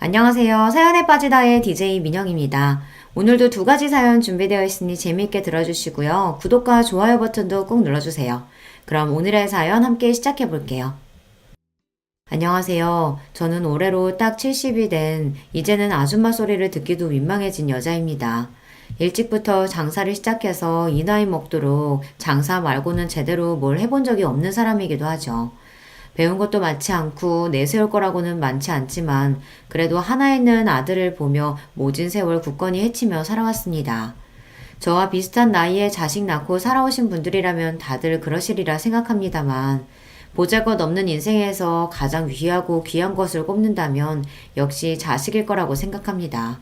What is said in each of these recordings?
안녕하세요. 사연에 빠지다의 DJ 민영입니다. 오늘도 두 가지 사연 준비되어 있으니 재미있게 들어주시고요. 구독과 좋아요 버튼도 꼭 눌러주세요. 그럼 오늘의 사연 함께 시작해 볼게요. 안녕하세요. 저는 올해로 딱 70이 된 이제는 아줌마 소리를 듣기도 민망해진 여자입니다. 일찍부터 장사를 시작해서 이 나이 먹도록 장사 말고는 제대로 뭘 해본 적이 없는 사람이기도 하죠. 배운 것도 많지 않고 내세울 거라고는 많지 않지만 그래도 하나 있는 아들을 보며 모진 세월 굳건히 헤치며 살아왔습니다. 저와 비슷한 나이에 자식 낳고 살아오신 분들이라면 다들 그러시리라 생각합니다만 보잘것없는 인생에서 가장 귀하고 귀한 것을 꼽는다면 역시 자식일 거라고 생각합니다.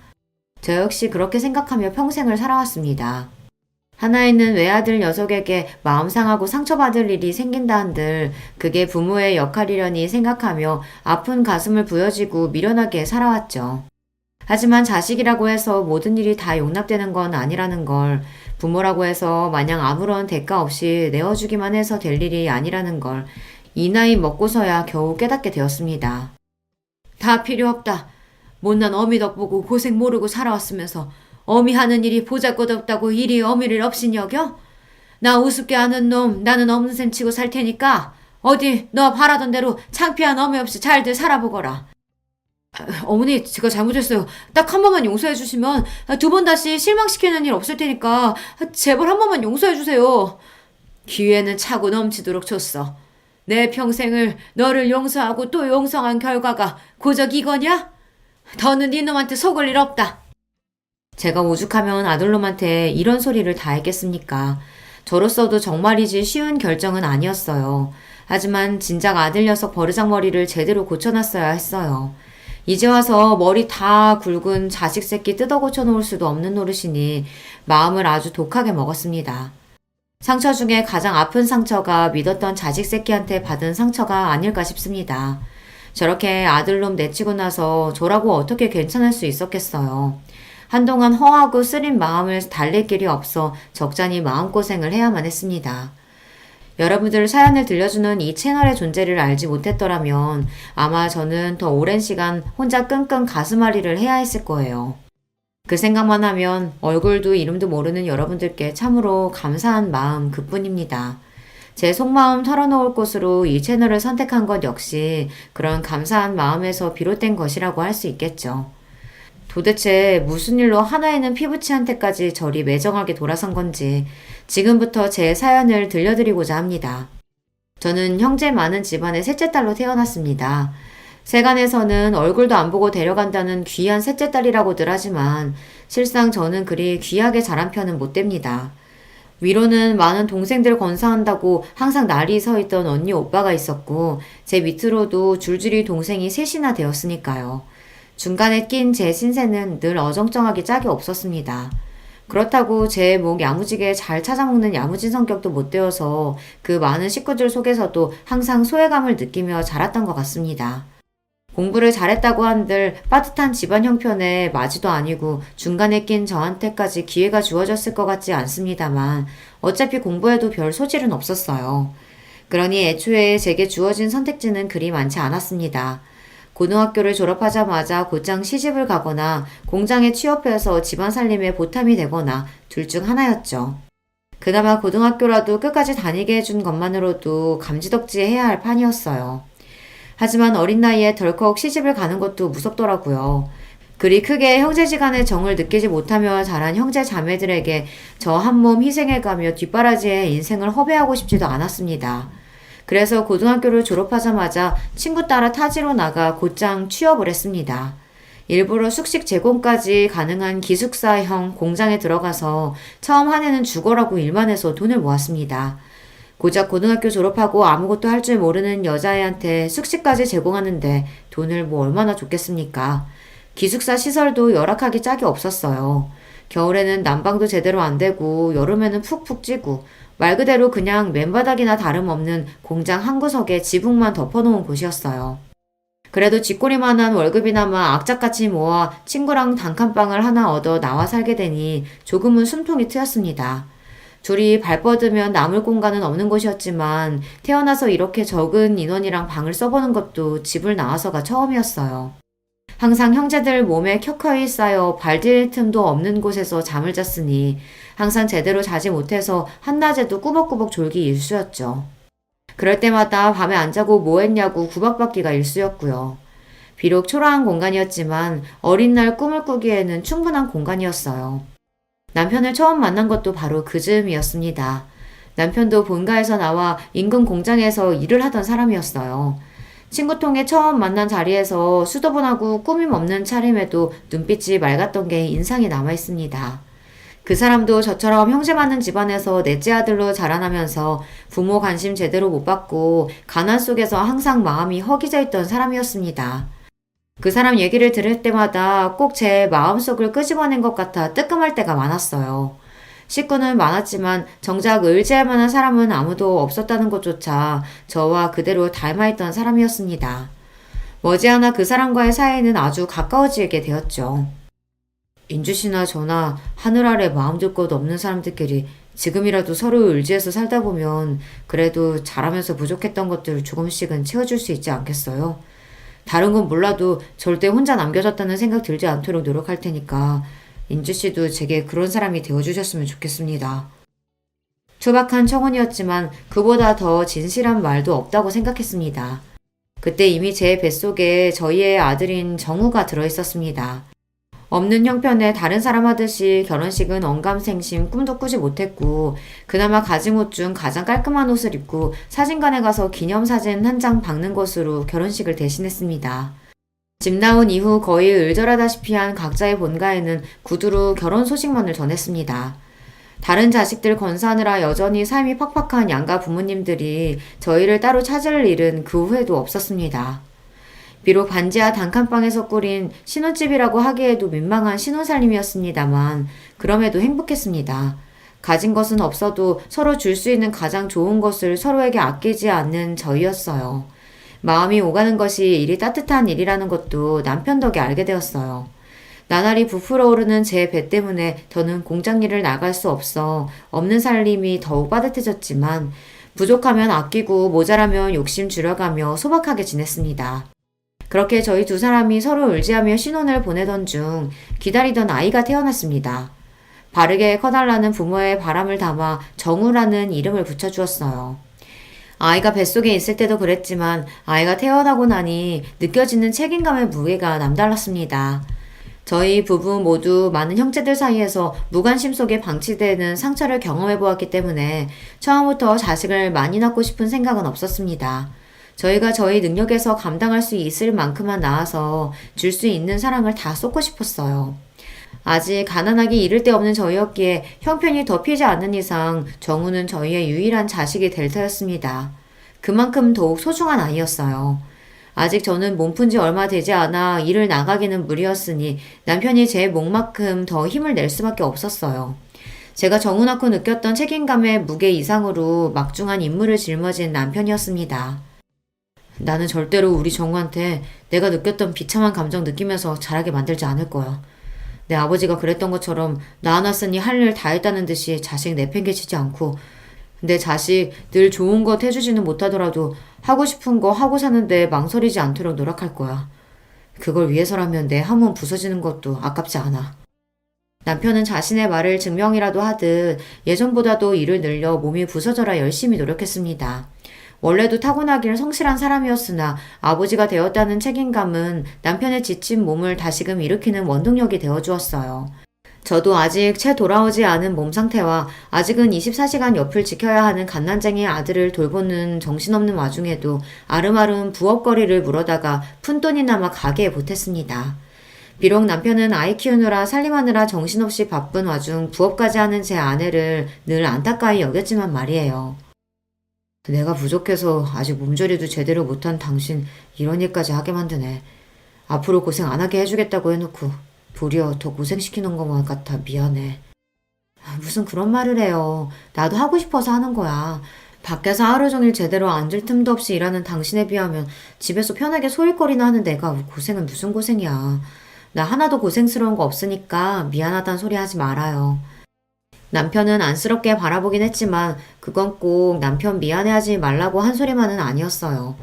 저 역시 그렇게 생각하며 평생을 살아왔습니다. 하나 있는 외아들 녀석에게 마음 상하고 상처받을 일이 생긴다 한들 그게 부모의 역할이려니 생각하며 아픈 가슴을 부여지고 미련하게 살아왔죠. 하지만 자식이라고 해서 모든 일이 다 용납되는 건 아니라는 걸, 부모라고 해서 마냥 아무런 대가 없이 내어주기만 해서 될 일이 아니라는 걸 이 나이 먹고서야 겨우 깨닫게 되었습니다. 다 필요 없다. 못난 어미 덕보고 고생 모르고 살아왔으면서 어미 하는 일이 보잘것없다고 이리 어미를 업신 여겨? 나 우습게 아는 놈 나는 없는 셈 치고 살 테니까 어디 너 바라던 대로 창피한 어미 없이 잘들 살아보거라. 어머니 제가 잘못했어요. 딱 한 번만 용서해 주시면 두 번 다시 실망시키는 일 없을 테니까 제발 한 번만 용서해 주세요. 기회는 차고 넘치도록 줬어. 내 평생을 너를 용서하고 또 용서한 결과가 고작 이거냐? 더는 이놈한테 속을 일 없다. 제가 오죽하면 아들놈한테 이런 소리를 다 했겠습니까? 저로서도 정말이지 쉬운 결정은 아니었어요. 하지만 진작 아들 녀석 버르장머리를 제대로 고쳐놨어야 했어요. 이제 와서 머리 다 굵은 자식 새끼 뜯어 고쳐놓을 수도 없는 노릇이니 마음을 아주 독하게 먹었습니다. 상처 중에 가장 아픈 상처가 믿었던 자식 새끼한테 받은 상처가 아닐까 싶습니다. 저렇게 아들놈 내치고 나서 저라고 어떻게 괜찮을 수 있었겠어요. 한동안 허하고 쓰린 마음을 달랠 길이 없어 적잖이 마음고생을 해야만 했습니다. 여러분들 사연을 들려주는 이 채널의 존재를 알지 못했더라면 아마 저는 더 오랜 시간 혼자 끙끙 가슴앓이를 해야 했을 거예요. 그 생각만 하면 얼굴도 이름도 모르는 여러분들께 참으로 감사한 마음 그뿐입니다. 제 속마음 털어놓을 곳으로 이 채널을 선택한 것 역시 그런 감사한 마음에서 비롯된 것이라고 할 수 있겠죠. 도대체 무슨 일로 하나에는 피부치한테까지 저리 매정하게 돌아선 건지 지금부터 제 사연을 들려드리고자 합니다. 저는 형제 많은 집안의 셋째 딸로 태어났습니다. 세간에서는 얼굴도 안 보고 데려간다는 귀한 셋째 딸이라고들 하지만 실상 저는 그리 귀하게 자란 편은 못 됩니다. 위로는 많은 동생들 건사한다고 항상 날이 서 있던 언니 오빠가 있었고 제 밑으로도 줄줄이 동생이 셋이나 되었으니까요. 중간에 낀 제 신세는 늘 어정쩡하기 짝이 없었습니다. 그렇다고 제 목 야무지게 잘 찾아먹는 야무진 성격도 못 되어서 그 많은 식구들 속에서도 항상 소외감을 느끼며 자랐던 것 같습니다. 공부를 잘했다고 한들 빠듯한 집안 형편에 마지도 아니고 중간에 낀 저한테까지 기회가 주어졌을 것 같지 않습니다만 어차피 공부에도 별 소질은 없었어요. 그러니 애초에 제게 주어진 선택지는 그리 많지 않았습니다. 고등학교를 졸업하자마자 곧장 시집을 가거나 공장에 취업해서 집안 살림에 보탬이 되거나 둘 중 하나였죠. 그나마 고등학교라도 끝까지 다니게 해준 것만으로도 감지덕지해야 할 판이었어요. 하지만 어린 나이에 덜컥 시집을 가는 것도 무섭더라고요. 그리 크게 형제지간의 정을 느끼지 못하며 자란 형제 자매들에게 저 한 몸 희생해가며 뒷바라지에 인생을 허비하고 싶지도 않았습니다. 그래서 고등학교를 졸업하자마자 친구 따라 타지로 나가 곧장 취업을 했습니다. 일부러 숙식 제공까지 가능한 기숙사형 공장에 들어가서 처음 한 해는 죽어라고 일만 해서 돈을 모았습니다. 고작 고등학교 졸업하고 아무것도 할 줄 모르는 여자애한테 숙식까지 제공하는데 돈을 뭐 얼마나 줬겠습니까? 기숙사 시설도 열악하기 짝이 없었어요. 겨울에는 난방도 제대로 안 되고 여름에는 푹푹 찌고 말 그대로 그냥 맨바닥이나 다름없는 공장 한 구석에 지붕만 덮어놓은 곳이었어요. 그래도 쥐꼬리만한 월급이나마 악착같이 모아 친구랑 단칸방을 하나 얻어 나와 살게 되니 조금은 숨통이 트였습니다. 둘이 발 뻗으면 남을 공간은 없는 곳이었지만 태어나서 이렇게 적은 인원이랑 방을 써보는 것도 집을 나와서가 처음이었어요. 항상 형제들 몸에 켜켜이 쌓여 발디딜 틈도 없는 곳에서 잠을 잤으니 항상 제대로 자지 못해서 한낮에도 꾸벅꾸벅 졸기 일쑤였죠. 그럴 때마다 밤에 안 자고 뭐 했냐고 구박받기가 일쑤였고요. 비록 초라한 공간이었지만 어린 날 꿈을 꾸기에는 충분한 공간이었어요. 남편을 처음 만난 것도 바로 그 즈음이었습니다. 남편도 본가에서 나와 인근 공장에서 일을 하던 사람이었어요. 친구통에 처음 만난 자리에서 수더분하고 꾸밈 없는 차림에도 눈빛이 맑았던 게 인상이 남아있습니다. 그 사람도 저처럼 형제 많은 집안에서 넷째 아들로 자라나면서 부모 관심 제대로 못 받고 가난 속에서 항상 마음이 허기져 있던 사람이었습니다. 그 사람 얘기를 들을 때마다 꼭 제 마음속을 끄집어낸 것 같아 뜨끔할 때가 많았어요. 식구는 많았지만 정작 의지할 만한 사람은 아무도 없었다는 것조차 저와 그대로 닮아있던 사람이었습니다. 머지않아 그 사람과의 사이는 아주 가까워지게 되었죠. 인주 씨나 저나 하늘 아래 마음 둘 것 없는 사람들끼리 지금이라도 서로 의지해서 살다 보면 그래도 잘하면서 부족했던 것들을 조금씩은 채워줄 수 있지 않겠어요? 다른 건 몰라도 절대 혼자 남겨졌다는 생각 들지 않도록 노력할 테니까 인주 씨도 제게 그런 사람이 되어주셨으면 좋겠습니다. 초박한 청혼이었지만 그보다 더 진실한 말도 없다고 생각했습니다. 그때 이미 제 뱃속에 저희의 아들인 정우가 들어있었습니다. 없는 형편에 다른 사람 하듯이 결혼식은 언감생심 꿈도 꾸지 못했고 그나마 가진 옷 중 가장 깔끔한 옷을 입고 사진관에 가서 기념사진 한 장 박는 것으로 결혼식을 대신했습니다. 집 나온 이후 거의 을절하다시피 한 각자의 본가에는 구두로 결혼 소식만을 전했습니다. 다른 자식들 건사하느라 여전히 삶이 팍팍한 양가 부모님들이 저희를 따로 찾을 일은 그 후에도 없었습니다. 비록 반지하 단칸방에서 꾸린 신혼집이라고 하기에도 민망한 신혼살림이었습니다만 그럼에도 행복했습니다. 가진 것은 없어도 서로 줄 수 있는 가장 좋은 것을 서로에게 아끼지 않는 저희였어요. 마음이 오가는 것이 이리 따뜻한 일이라는 것도 남편 덕에 알게 되었어요. 나날이 부풀어 오르는 제 배 때문에 더는 공장 일을 나갈 수 없어 없는 살림이 더욱 빠듯해졌지만 부족하면 아끼고 모자라면 욕심 줄여가며 소박하게 지냈습니다. 그렇게 저희 두 사람이 서로 의지하며 신혼을 보내던 중 기다리던 아이가 태어났습니다. 바르게 커달라는 부모의 바람을 담아 정우라는 이름을 붙여주었어요. 아이가 뱃속에 있을 때도 그랬지만 아이가 태어나고 나니 느껴지는 책임감의 무게가 남달랐습니다. 저희 부부 모두 많은 형제들 사이에서 무관심 속에 방치되는 상처를 경험해 보았기 때문에 처음부터 자식을 많이 낳고 싶은 생각은 없었습니다. 저희가 저희 능력에서 감당할 수 있을 만큼만 낳아서 줄 수 있는 사랑을 다 쏟고 싶었어요. 아직 가난하기 이를 데 없는 저희였기에 형편이 덮이지 않는 이상 정우는 저희의 유일한 자식이 될 터였습니다. 그만큼 더욱 소중한 아이였어요. 아직 저는 몸푼 지 얼마 되지 않아 일을 나가기는 무리였으니 남편이 제 몫만큼 더 힘을 낼 수밖에 없었어요. 제가 정우 낳고 느꼈던 책임감의 무게 이상으로 막중한 임무를 짊어진 남편이었습니다. 나는 절대로 우리 정우한테 내가 느꼈던 비참한 감정 느끼면서 자라게 만들지 않을 거야. 내 아버지가 그랬던 것처럼 낳아놨으니 할 일 다 했다는 듯이 자식 내팽개치지 않고 내 자식 늘 좋은 것 해주지는 못하더라도 하고 싶은 거 하고 사는데 망설이지 않도록 노력할 거야. 그걸 위해서라면 내 한 몸 부서지는 것도 아깝지 않아. 남편은 자신의 말을 증명이라도 하듯 예전보다도 일을 늘려 몸이 부서져라 열심히 노력했습니다. 원래도 타고나길 성실한 사람이었으나 아버지가 되었다는 책임감은 남편의 지친 몸을 다시금 일으키는 원동력이 되어주었어요. 저도 아직 채 돌아오지 않은 몸 상태와 아직은 24시간 옆을 지켜야 하는 갓난쟁이 아들을 돌보는 정신없는 와중에도 아름아름 부업거리를 물어다가 푼돈이나마 가게에 보탰습니다. 비록 남편은 아이 키우느라 살림하느라 정신없이 바쁜 와중 부업까지 하는 제 아내를 늘 안타까이 여겼지만 말이에요. 내가 부족해서 아직 몸조리도 제대로 못한 당신 이런 일까지 하게 만드네. 앞으로 고생 안 하게 해주겠다고 해놓고 도리어 더 고생시키는 것만 같아 미안해. 무슨 그런 말을 해요. 나도 하고 싶어서 하는 거야. 밖에서 하루 종일 제대로 앉을 틈도 없이 일하는 당신에 비하면 집에서 편하게 소일거리나 하는 내가 고생은 무슨 고생이야. 나 하나도 고생스러운 거 없으니까 미안하단 소리 하지 말아요. 남편은 안쓰럽게 바라보긴 했지만 그건 꼭 남편 미안해하지 말라고 한 소리만은 아니었어요.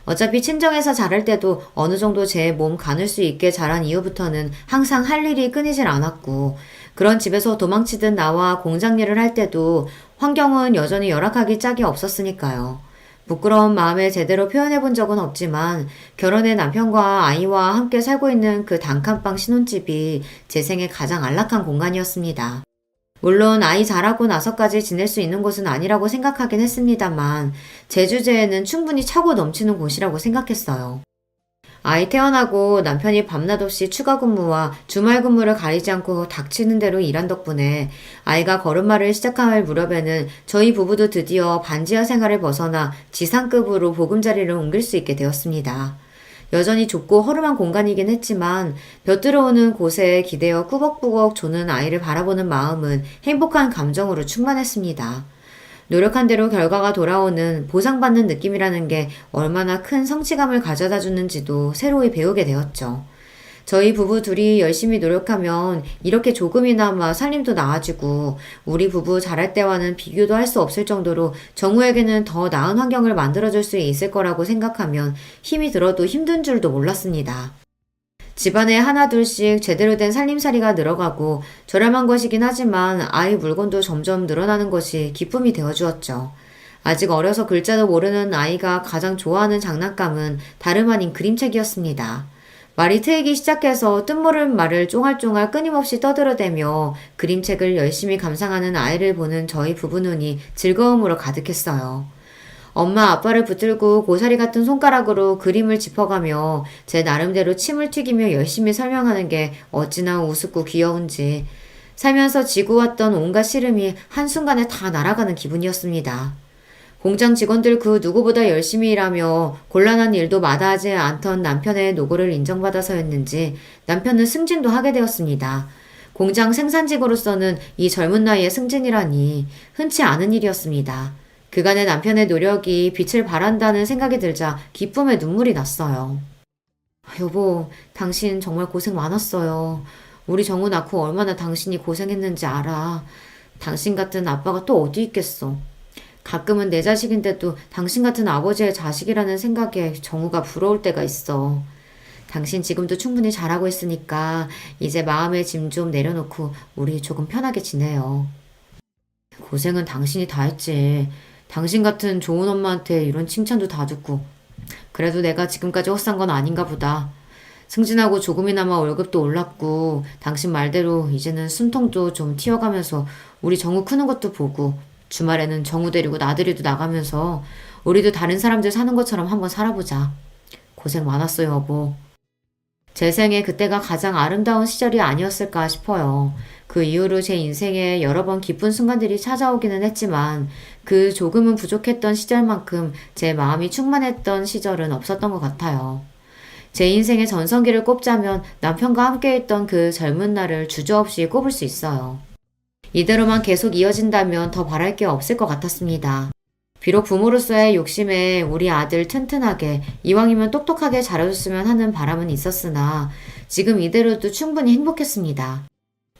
어차피 친정에서 자랄 때도 어느 정도 제 몸 가눌 수 있게 자란 이후부터는 항상 할 일이 끊이질 않았고, 그런 집에서 도망치듯 나와 공장 일을 할 때도 환경은 여전히 열악하기 짝이 없었으니까요. 부끄러운 마음을 제대로 표현해 본 적은 없지만 결혼해 남편과 아이와 함께 살고 있는 그 단칸방 신혼집이 제 생애 가장 안락한 공간이었습니다. 물론 아이 자라고 나서까지 지낼 수 있는 곳은 아니라고 생각하긴 했습니다만 제 주제에는 충분히 차고 넘치는 곳이라고 생각했어요. 아이 태어나고 남편이 밤낮 없이 추가 근무와 주말 근무를 가리지 않고 닥치는 대로 일한 덕분에 아이가 걸음마를 시작할 무렵에는 저희 부부도 드디어 반지하 생활을 벗어나 지상급으로 보금자리를 옮길 수 있게 되었습니다. 여전히 좁고 허름한 공간이긴 했지만 벼들어오는 곳에 기대어 꾸벅꾸벅 조는 아이를 바라보는 마음은 행복한 감정으로 충만했습니다. 노력한 대로 결과가 돌아오는 보상받는 느낌이라는 게 얼마나 큰 성취감을 가져다 주는지도 새로이 배우게 되었죠. 저희 부부 둘이 열심히 노력하면 이렇게 조금이나마 살림도 나아지고 우리 부부 잘할 때와는 비교도 할 수 없을 정도로 정우에게는 더 나은 환경을 만들어줄 수 있을 거라고 생각하면 힘이 들어도 힘든 줄도 몰랐습니다. 집안에 하나둘씩 제대로 된 살림살이가 늘어가고 저렴한 것이긴 하지만 아이 물건도 점점 늘어나는 것이 기쁨이 되어주었죠. 아직 어려서 글자도 모르는 아이가 가장 좋아하는 장난감은 다름 아닌 그림책이었습니다. 말이 트이기 시작해서 뜻모르는 말을 쫑알쫑알 끊임없이 떠들어대며 그림책을 열심히 감상하는 아이를 보는 저희 부부 눈이 즐거움으로 가득했어요. 엄마 아빠를 붙들고 고사리 같은 손가락으로 그림을 짚어가며 제 나름대로 침을 튀기며 열심히 설명하는 게 어찌나 우습고 귀여운지 살면서 지고 왔던 온갖 시름이 한순간에 다 날아가는 기분이었습니다. 공장 직원들 그 누구보다 열심히 일하며 곤란한 일도 마다하지 않던 남편의 노고를 인정받아서였는지 남편은 승진도 하게 되었습니다. 공장 생산직으로서는 이 젊은 나이에 승진이라니 흔치 않은 일이었습니다. 그간의 남편의 노력이 빛을 발한다는 생각이 들자 기쁨에 눈물이 났어요. 여보, 당신 정말 고생 많았어요. 우리 정우 낳고 얼마나 당신이 고생했는지 알아. 당신 같은 아빠가 또 어디 있겠어. 가끔은 내 자식인데도 당신 같은 아버지의 자식이라는 생각에 정우가 부러울 때가 있어. 당신 지금도 충분히 잘하고 있으니까 이제 마음의 짐 좀 내려놓고 우리 조금 편하게 지내요. 고생은 당신이 다 했지. 당신 같은 좋은 엄마한테 이런 칭찬도 다 듣고. 그래도 내가 지금까지 헛산 건 아닌가 보다. 승진하고 조금이나마 월급도 올랐고 당신 말대로 이제는 숨통도 좀 튀어가면서 우리 정우 크는 것도 보고 주말에는 정우 데리고 나들이도 나가면서 우리도 다른 사람들 사는 것처럼 한번 살아보자. 고생 많았어요, 여보. 제 생에 그때가 가장 아름다운 시절이 아니었을까 싶어요. 그 이후로 제 인생에 여러 번 기쁜 순간들이 찾아오기는 했지만 그 조금은 부족했던 시절만큼 제 마음이 충만했던 시절은 없었던 것 같아요. 제 인생의 전성기를 꼽자면 남편과 함께했던 그 젊은 날을 주저없이 꼽을 수 있어요. 이대로만 계속 이어진다면 더 바랄 게 없을 것 같았습니다. 비록 부모로서의 욕심에 우리 아들 튼튼하게 이왕이면 똑똑하게 자라줬으면 하는 바람은 있었으나 지금 이대로도 충분히 행복했습니다.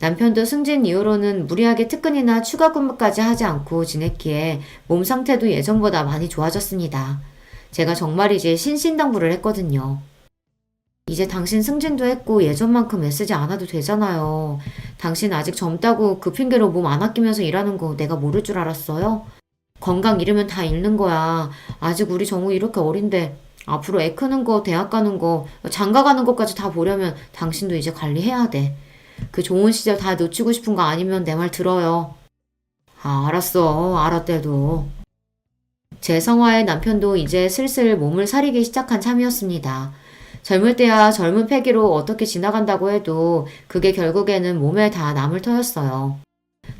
남편도 승진 이후로는 무리하게 특근이나 추가 근무까지 하지 않고 지냈기에 몸 상태도 예전보다 많이 좋아졌습니다. 제가 정말이지 신신당부를 했거든요. 이제 당신 승진도 했고 예전만큼 애쓰지 않아도 되잖아요. 당신 아직 젊다고 그 핑계로 몸 안 아끼면서 일하는 거 내가 모를 줄 알았어요? 건강 잃으면 다 잃는 거야. 아직 우리 정우 이렇게 어린데 앞으로 애 크는 거, 대학 가는 거, 장가 가는 것까지 다 보려면 당신도 이제 관리해야 돼. 그 좋은 시절 다 놓치고 싶은 거 아니면 내 말 들어요. 아, 알았어. 알았대도. 제 성화의 남편도 이제 슬슬 몸을 사리기 시작한 참이었습니다. 젊을 때야 젊은 패기로 어떻게 지나간다고 해도 그게 결국에는 몸에 다 남을 터였어요.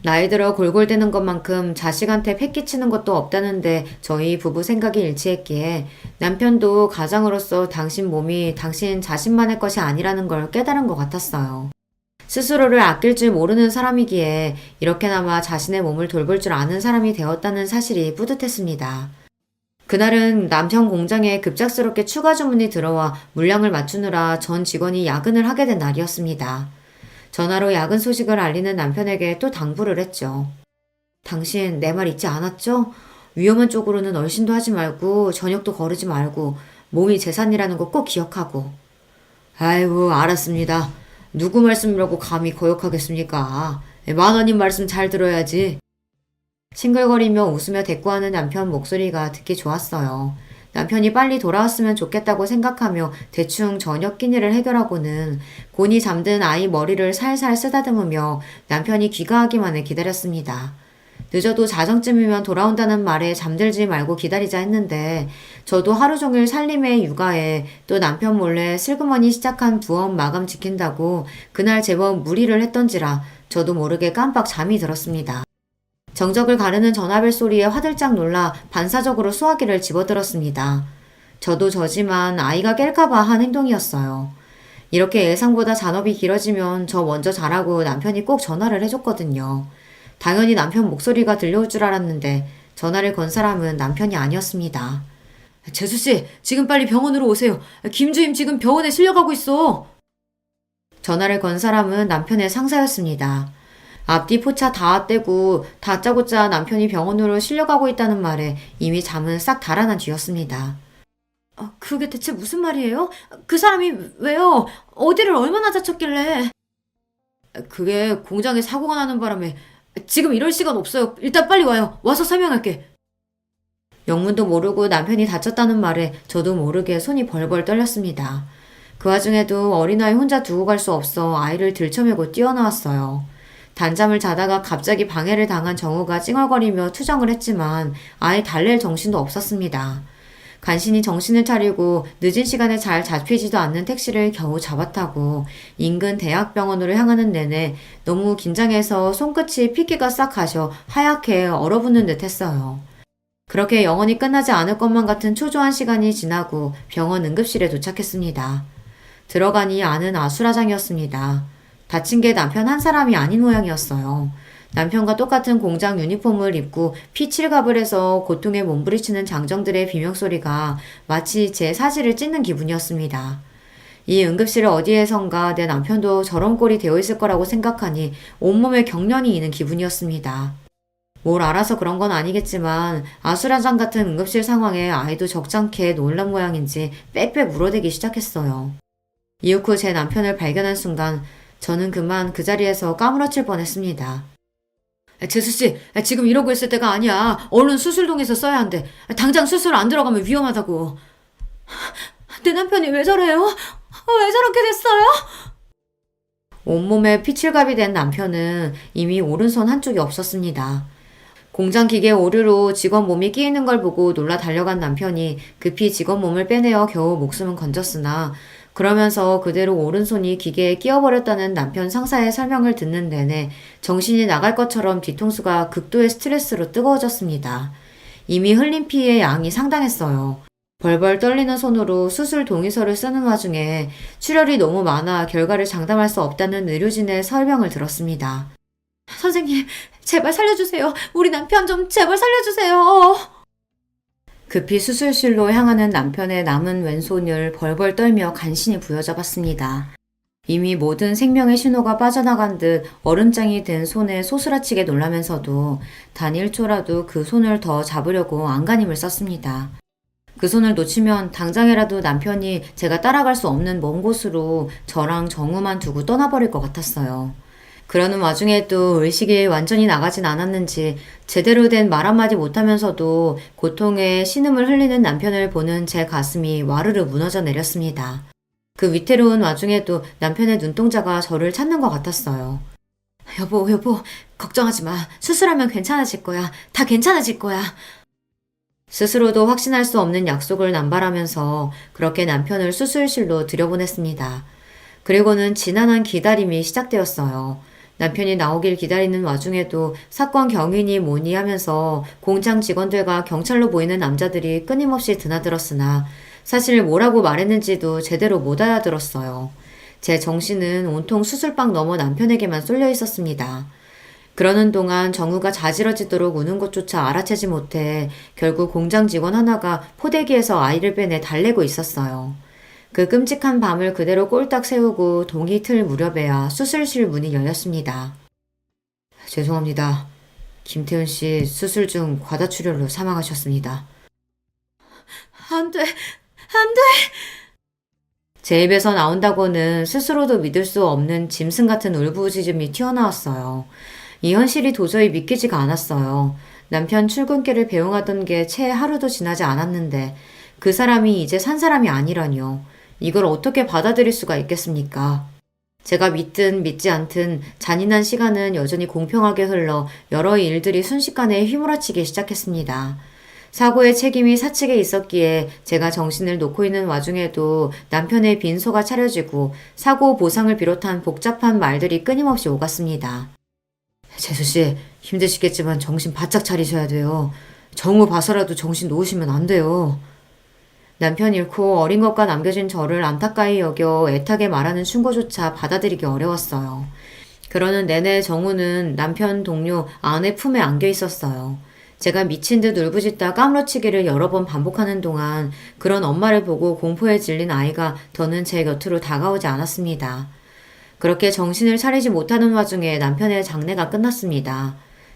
나이 들어 골골대는 것만큼 자식한테 패기치는 것도 없다는데 저희 부부 생각이 일치했기에 남편도 가장으로서 당신 몸이 당신 자신만의 것이 아니라는 걸 깨달은 것 같았어요. 스스로를 아낄 줄 모르는 사람이기에 이렇게나마 자신의 몸을 돌볼 줄 아는 사람이 되었다는 사실이 뿌듯했습니다. 그날은 남편 공장에 급작스럽게 추가 주문이 들어와 물량을 맞추느라 전 직원이 야근을 하게 된 날이었습니다. 전화로 야근 소식을 알리는 남편에게 또 당부를 했죠. 당신 내 말 잊지 않았죠? 위험한 쪽으로는 얼씬도 하지 말고 저녁도 거르지 말고 몸이 재산이라는 거 꼭 기억하고. 아이고, 알았습니다. 누구 말씀이라고 감히 거역하겠습니까? 만원님 말씀 잘 들어야지. 싱글거리며 웃으며 대꾸하는 남편 목소리가 듣기 좋았어요. 남편이 빨리 돌아왔으면 좋겠다고 생각하며 대충 저녁 끼니를 해결하고는 곤히 잠든 아이 머리를 살살 쓰다듬으며 남편이 귀가하기만을 기다렸습니다. 늦어도 자정쯤이면 돌아온다는 말에 잠들지 말고 기다리자 했는데 저도 하루 종일 살림에 육아에 또 남편 몰래 슬그머니 시작한 부업 마감 지킨다고 그날 제법 무리를 했던지라 저도 모르게 깜빡 잠이 들었습니다. 정적을 가르는 전화벨 소리에 화들짝 놀라 반사적으로 수화기를 집어들었습니다. 저도 저지만 아이가 깰까봐 한 행동이었어요. 이렇게 예상보다 잔업이 길어지면 저 먼저 자라고 남편이 꼭 전화를 해줬거든요. 당연히 남편 목소리가 들려올 줄 알았는데 전화를 건 사람은 남편이 아니었습니다. 재수씨, 지금 빨리 병원으로 오세요. 김주임 지금 병원에 실려가고 있어. 전화를 건 사람은 남편의 상사였습니다. 앞뒤 포차 다 떼고 다짜고짜 남편이 병원으로 실려가고 있다는 말에 이미 잠은 싹 달아난 뒤였습니다. 그게 대체 무슨 말이에요? 그 사람이 왜요? 어디를 얼마나 다쳤길래? 그게 공장에 사고가 나는 바람에 지금 이럴 시간 없어요. 일단 빨리 와요. 와서 설명할게. 영문도 모르고 남편이 다쳤다는 말에 저도 모르게 손이 벌벌 떨렸습니다. 그 와중에도 어린아이 혼자 두고 갈 수 없어 아이를 들쳐매고 뛰어나왔어요. 단잠을 자다가 갑자기 방해를 당한 정우가 찡얼거리며 투정을 했지만 아예 달랠 정신도 없었습니다. 간신히 정신을 차리고 늦은 시간에 잘 잡히지도 않는 택시를 겨우 잡아타고 인근 대학병원으로 향하는 내내 너무 긴장해서 손끝이 핏기가 싹 가셔 하얗게 얼어붙는 듯 했어요. 그렇게 영원히 끝나지 않을 것만 같은 초조한 시간이 지나고 병원 응급실에 도착했습니다. 들어가니 안은 아수라장이었습니다. 다친 게 남편 한 사람이 아닌 모양이었어요. 남편과 똑같은 공장 유니폼을 입고 피칠갑을 해서 고통에 몸부리치는 장정들의 비명소리가 마치 제 사지를 찢는 기분이었습니다. 이 응급실 어디에선가 내 남편도 저런 꼴이 되어 있을 거라고 생각하니 온몸에 경련이 이는 기분이었습니다. 뭘 알아서 그런 건 아니겠지만 아수라장 같은 응급실 상황에 아이도 적잖게 놀란 모양인지 빽빽 울어대기 시작했어요. 이후 제 남편을 발견한 순간 저는 그만 그 자리에서 까무러칠 뻔했습니다. 재수씨, 지금 이러고 있을 때가 아니야. 얼른 수술동에서 써야 한대. 당장 수술 안 들어가면 위험하다고. 내 남편이 왜 저래요? 왜 저렇게 됐어요? 온몸에 피칠갑이 된 남편은 이미 오른손 한쪽이 없었습니다. 공장 기계 오류로 직원 몸이 끼이는 걸 보고 놀라 달려간 남편이 급히 직원 몸을 빼내어 겨우 목숨은 건졌으나 그러면서 그대로 오른손이 기계에 끼어버렸다는 남편 상사의 설명을 듣는 내내 정신이 나갈 것처럼 뒤통수가 극도의 스트레스로 뜨거워졌습니다. 이미 흘린 피의 양이 상당했어요. 벌벌 떨리는 손으로 수술 동의서를 쓰는 와중에 출혈이 너무 많아 결과를 장담할 수 없다는 의료진의 설명을 들었습니다. 선생님, 제발 살려주세요. 우리 남편 좀 제발 살려주세요. 급히 수술실로 향하는 남편의 남은 왼손을 벌벌 떨며 간신히 부여잡았습니다. 이미 모든 생명의 신호가 빠져나간 듯 얼음장이 된 손에 소스라치게 놀라면서도 단 1초라도 그 손을 더 잡으려고 안간힘을 썼습니다. 그 손을 놓치면 당장이라도 남편이 제가 따라갈 수 없는 먼 곳으로 저랑 정우만 두고 떠나버릴 것 같았어요. 그러는 와중에도 의식이 완전히 나가진 않았는지 제대로 된 말 한마디 못하면서도 고통에 신음을 흘리는 남편을 보는 제 가슴이 와르르 무너져 내렸습니다. 그 위태로운 와중에도 남편의 눈동자가 저를 찾는 것 같았어요. 여보, 걱정하지 마. 수술하면 괜찮아질 거야. 다 괜찮아질 거야. 스스로도 확신할 수 없는 약속을 남발하면서 그렇게 남편을 수술실로 들여보냈습니다. 그리고는 지난한 기다림이 시작되었어요. 남편이 나오길 기다리는 와중에도 사건 경위니 뭐니 하면서 공장 직원들과 경찰로 보이는 남자들이 끊임없이 드나들었으나 사실 뭐라고 말했는지도 제대로 못 알아들었어요. 제 정신은 온통 수술방 너머 남편에게만 쏠려 있었습니다. 그러는 동안 정우가 자지러지도록 우는 것조차 알아채지 못해 결국 공장 직원 하나가 포대기에서 아이를 빼내 달래고 있었어요. 그 끔찍한 밤을 그대로 꼴딱 세우고 동이 틀 무렵에야 수술실 문이 열렸습니다. 죄송합니다. 김태훈 씨 수술 중 과다출혈로 사망하셨습니다. 안 돼. 안 돼! 제 입에서 나온다고는 스스로도 믿을 수 없는 짐승 같은 울부짖음이 튀어나왔어요. 이 현실이 도저히 믿기지가 않았어요. 남편 출근길을 배웅하던 게 채 하루도 지나지 않았는데 그 사람이 이제 산 사람이 아니라니요. 이걸 어떻게 받아들일 수가 있겠습니까? 제가 믿든 믿지 않든 잔인한 시간은 여전히 공평하게 흘러 여러 일들이 순식간에 휘몰아치기 시작했습니다. 사고의 책임이 사측에 있었기에 제가 정신을 놓고 있는 와중에도 남편의 빈소가 차려지고 사고 보상을 비롯한 복잡한 말들이 끊임없이 오갔습니다. 재수씨, 힘드시겠지만 정신 바짝 차리셔야 돼요. 정우 봐서라도 정신 놓으시면 안 돼요. 남편 잃고 어린 것과 남겨진 저를 안타까이 여겨 애타게 말하는 충고조차 받아들이기 어려웠어요. 그러는 내내 정우는 남편 동료 아내 품에 안겨 있었어요. 제가 미친 듯 울부짖다 까무러치기를 여러 번 반복하는 동안 그런 엄마를 보고 공포에 질린 아이가 더는 제 곁으로 다가오지 않았습니다. 그렇게 정신을 차리지 못하는 와중에 남편의 장례가 끝났습니다.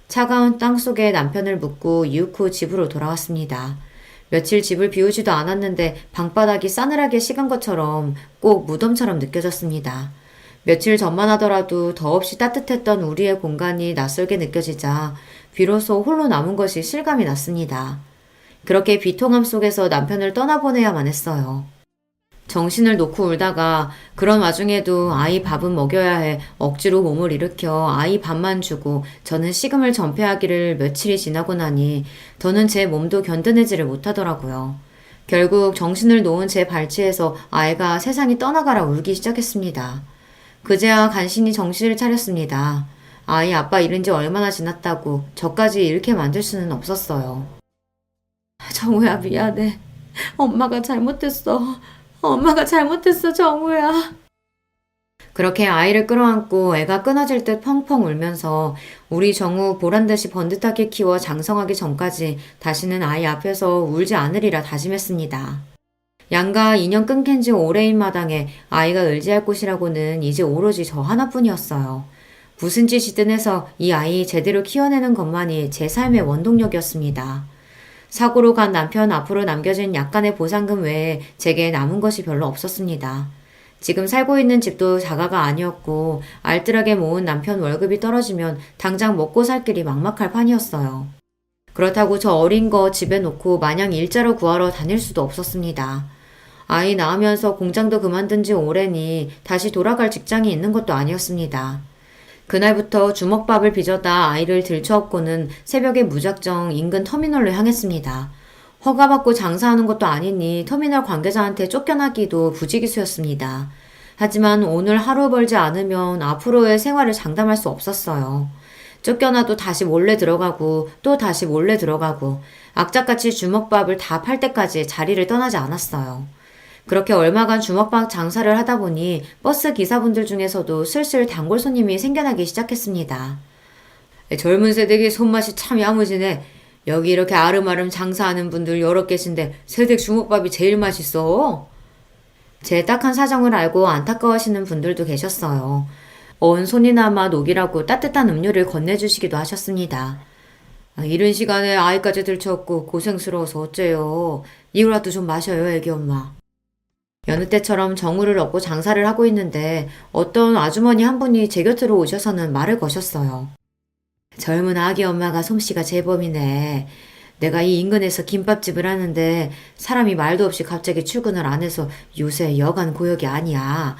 차가운 땅 속에 남편을 묻고 이윽 후 집으로 돌아왔습니다. 며칠 집을 비우지도 않았는데 방바닥이 싸늘하게 식은 것처럼 꼭 무덤처럼 느껴졌습니다. 며칠 전만 하더라도 더없이 따뜻했던 우리의 공간이 낯설게 느껴지자 비로소 홀로 남은 것이 실감이 났습니다. 그렇게 비통함 속에서 남편을 떠나보내야만 했어요. 정신을 놓고 울다가 그런 와중에도 아이 밥은 먹여야 해 억지로 몸을 일으켜 아이 밥만 주고 저는 식음을 전폐하기를 며칠이 지나고 나니 더는 제 몸도 견뎌내지를 못하더라고요. 결국 정신을 놓은 제 발치에서 아이가 세상이 떠나가라 울기 시작했습니다. 그제야 간신히 정신을 차렸습니다. 아이 아빠 잃은 지 얼마나 지났다고 저까지 잃게 만들 수는 없었어요. 정우야 미안해. 엄마가 잘못했어. 엄마가 잘못했어, 정우야. 그렇게 아이를 끌어안고 애가 끊어질 듯 펑펑 울면서 우리 정우 보란듯이 번듯하게 키워 장성하기 전까지 다시는 아이 앞에서 울지 않으리라 다짐했습니다. 양가 인연 끊긴 지 오래인 마당에 아이가 의지할 곳이라고는 이제 오로지 저 하나뿐이었어요. 무슨 짓이든 해서 이 아이 제대로 키워내는 것만이 제 삶의 원동력이었습니다. 사고로 간 남편 앞으로 남겨진 약간의 보상금 외에 제게 남은 것이 별로 없었습니다. 지금 살고 있는 집도 자가가 아니었고 알뜰하게 모은 남편 월급이 떨어지면 당장 먹고 살 길이 막막할 판이었어요. 그렇다고 저 어린 거 집에 놓고 마냥 일자로 구하러 다닐 수도 없었습니다. 아이 낳으면서 공장도 그만둔 지 오래니 다시 돌아갈 직장이 있는 것도 아니었습니다. 그날부터 주먹밥을 빚어다 아이를 들쳐업고는 새벽에 무작정 인근 터미널로 향했습니다. 허가받고 장사하는 것도 아니니 터미널 관계자한테 쫓겨나기도 부지기수였습니다. 하지만 오늘 하루 벌지 않으면 앞으로의 생활을 장담할 수 없었어요. 쫓겨나도 다시 몰래 들어가고 또 다시 몰래 들어가고 악착같이 주먹밥을 다 팔 때까지 자리를 떠나지 않았어요. 그렇게 얼마간 주먹밥 장사를 하다 보니 버스 기사분들 중에서도 슬슬 단골 손님이 생겨나기 시작했습니다. 젊은 세대기 손맛이 참 야무지네. 여기 이렇게 아름아름 장사하는 분들 여러 계신데 세댁 주먹밥이 제일 맛있어. 제 딱한 사정을 알고 안타까워하시는 분들도 계셨어요. 언 손이나마 녹이라고 따뜻한 음료를 건네주시기도 하셨습니다. 이른 시간에 아이까지 들쳐업고 고생스러워서 어째요. 이거라도 좀 마셔요, 애기 엄마. 여느 때처럼 정우를 얻고 장사를 하고 있는데 어떤 아주머니 한 분이 제 곁으로 오셔서는 말을 거셨어요. 젊은 아기 엄마가 솜씨가 제법이네. 내가 이 인근에서 김밥집을 하는데 사람이 말도 없이 갑자기 출근을 안 해서 요새 여간 고역이 아니야.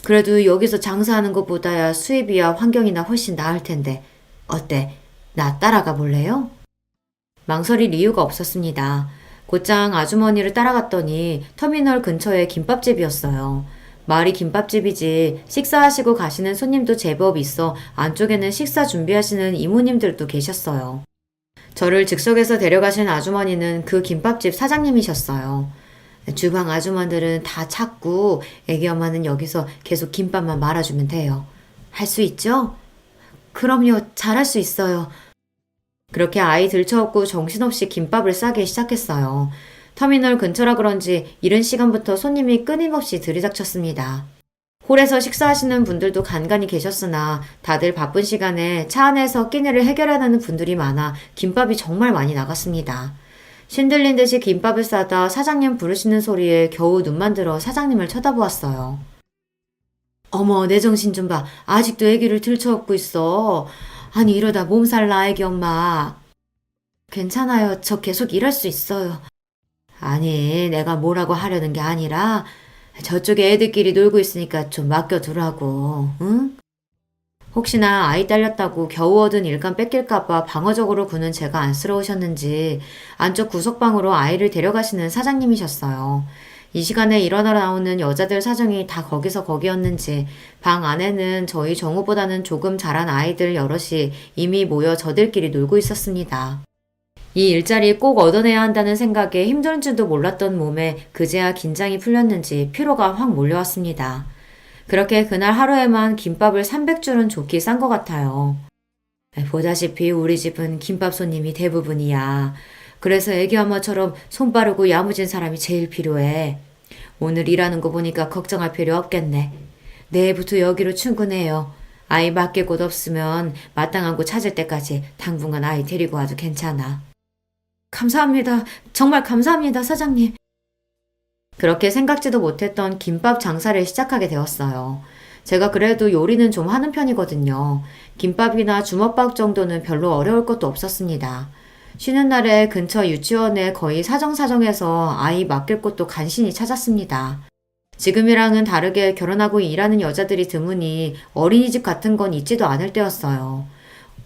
그래도 여기서 장사하는 것보다야 수입이야 환경이나 훨씬 나을 텐데 어때? 나 따라가 볼래요? 망설일 이유가 없었습니다. 곧장 아주머니를 따라갔더니 터미널 근처에 김밥집이었어요. 말이 김밥집이지 식사하시고 가시는 손님도 제법 있어 안쪽에는 식사 준비하시는 이모님들도 계셨어요. 저를 즉석에서 데려가신 아주머니는 그 김밥집 사장님이셨어요. 주방 아주머니들은 다 찾고 애기 엄마는 여기서 계속 김밥만 말아주면 돼요. 할 수 있죠? 그럼요, 잘할 수 있어요. 그렇게 아이 들쳐업고 정신없이 김밥을 싸기 시작했어요. 터미널 근처라 그런지 이른 시간부터 손님이 끊임없이 들이닥쳤습니다. 홀에서 식사하시는 분들도 간간히 계셨으나 다들 바쁜 시간에 차 안에서 끼니를 해결하는 분들이 많아 김밥이 정말 많이 나갔습니다. 신들린 듯이 김밥을 싸다 사장님 부르시는 소리에 겨우 눈만 들어 사장님을 쳐다보았어요. 어머, 내 정신 좀 봐. 아직도 애기를 들쳐업고 있어. 아니, 이러다 몸살 나, 애기 엄마. 괜찮아요. 저 계속 일할 수 있어요. 아니, 내가 뭐라고 하려는 게 아니라 저쪽에 애들끼리 놀고 있으니까 좀 맡겨두라고, 응? 혹시나 아이 딸렸다고 겨우 얻은 일감 뺏길까봐 방어적으로 구는 제가 안쓰러우셨는지 안쪽 구석방으로 아이를 데려가시는 사장님이셨어요. 이 시간에 일어나 나오는 여자들 사정이 다 거기서 거기였는지 방 안에는 저희 정우보다는 조금 자란 아이들 여럿이 이미 모여 저들끼리 놀고 있었습니다. 이 일자리 꼭 얻어내야 한다는 생각에 힘든 줄도 몰랐던 몸에 그제야 긴장이 풀렸는지 피로가 확 몰려왔습니다. 그렇게 그날 하루에만 김밥을 300줄은 좋게 싼 것 같아요. 보다시피 우리 집은 김밥 손님이 대부분이야. 그래서 애기 엄마처럼 손 빠르고 야무진 사람이 제일 필요해. 오늘 일하는 거 보니까 걱정할 필요 없겠네. 내일부터 여기로 출근해요. 아이 맡길 곳 없으면 마땅한 곳 찾을 때까지 당분간 아이 데리고 와도 괜찮아. 감사합니다. 정말 감사합니다, 사장님. 그렇게 생각지도 못했던 김밥 장사를 시작하게 되었어요. 제가 그래도 요리는 좀 하는 편이거든요. 김밥이나 주먹밥 정도는 별로 어려울 것도 없었습니다. 쉬는 날에 근처 유치원에 거의 사정사정해서 아이 맡길 곳도 간신히 찾았습니다. 지금이랑은 다르게 결혼하고 일하는 여자들이 드무니 어린이집 같은 건 있지도 않을 때였어요.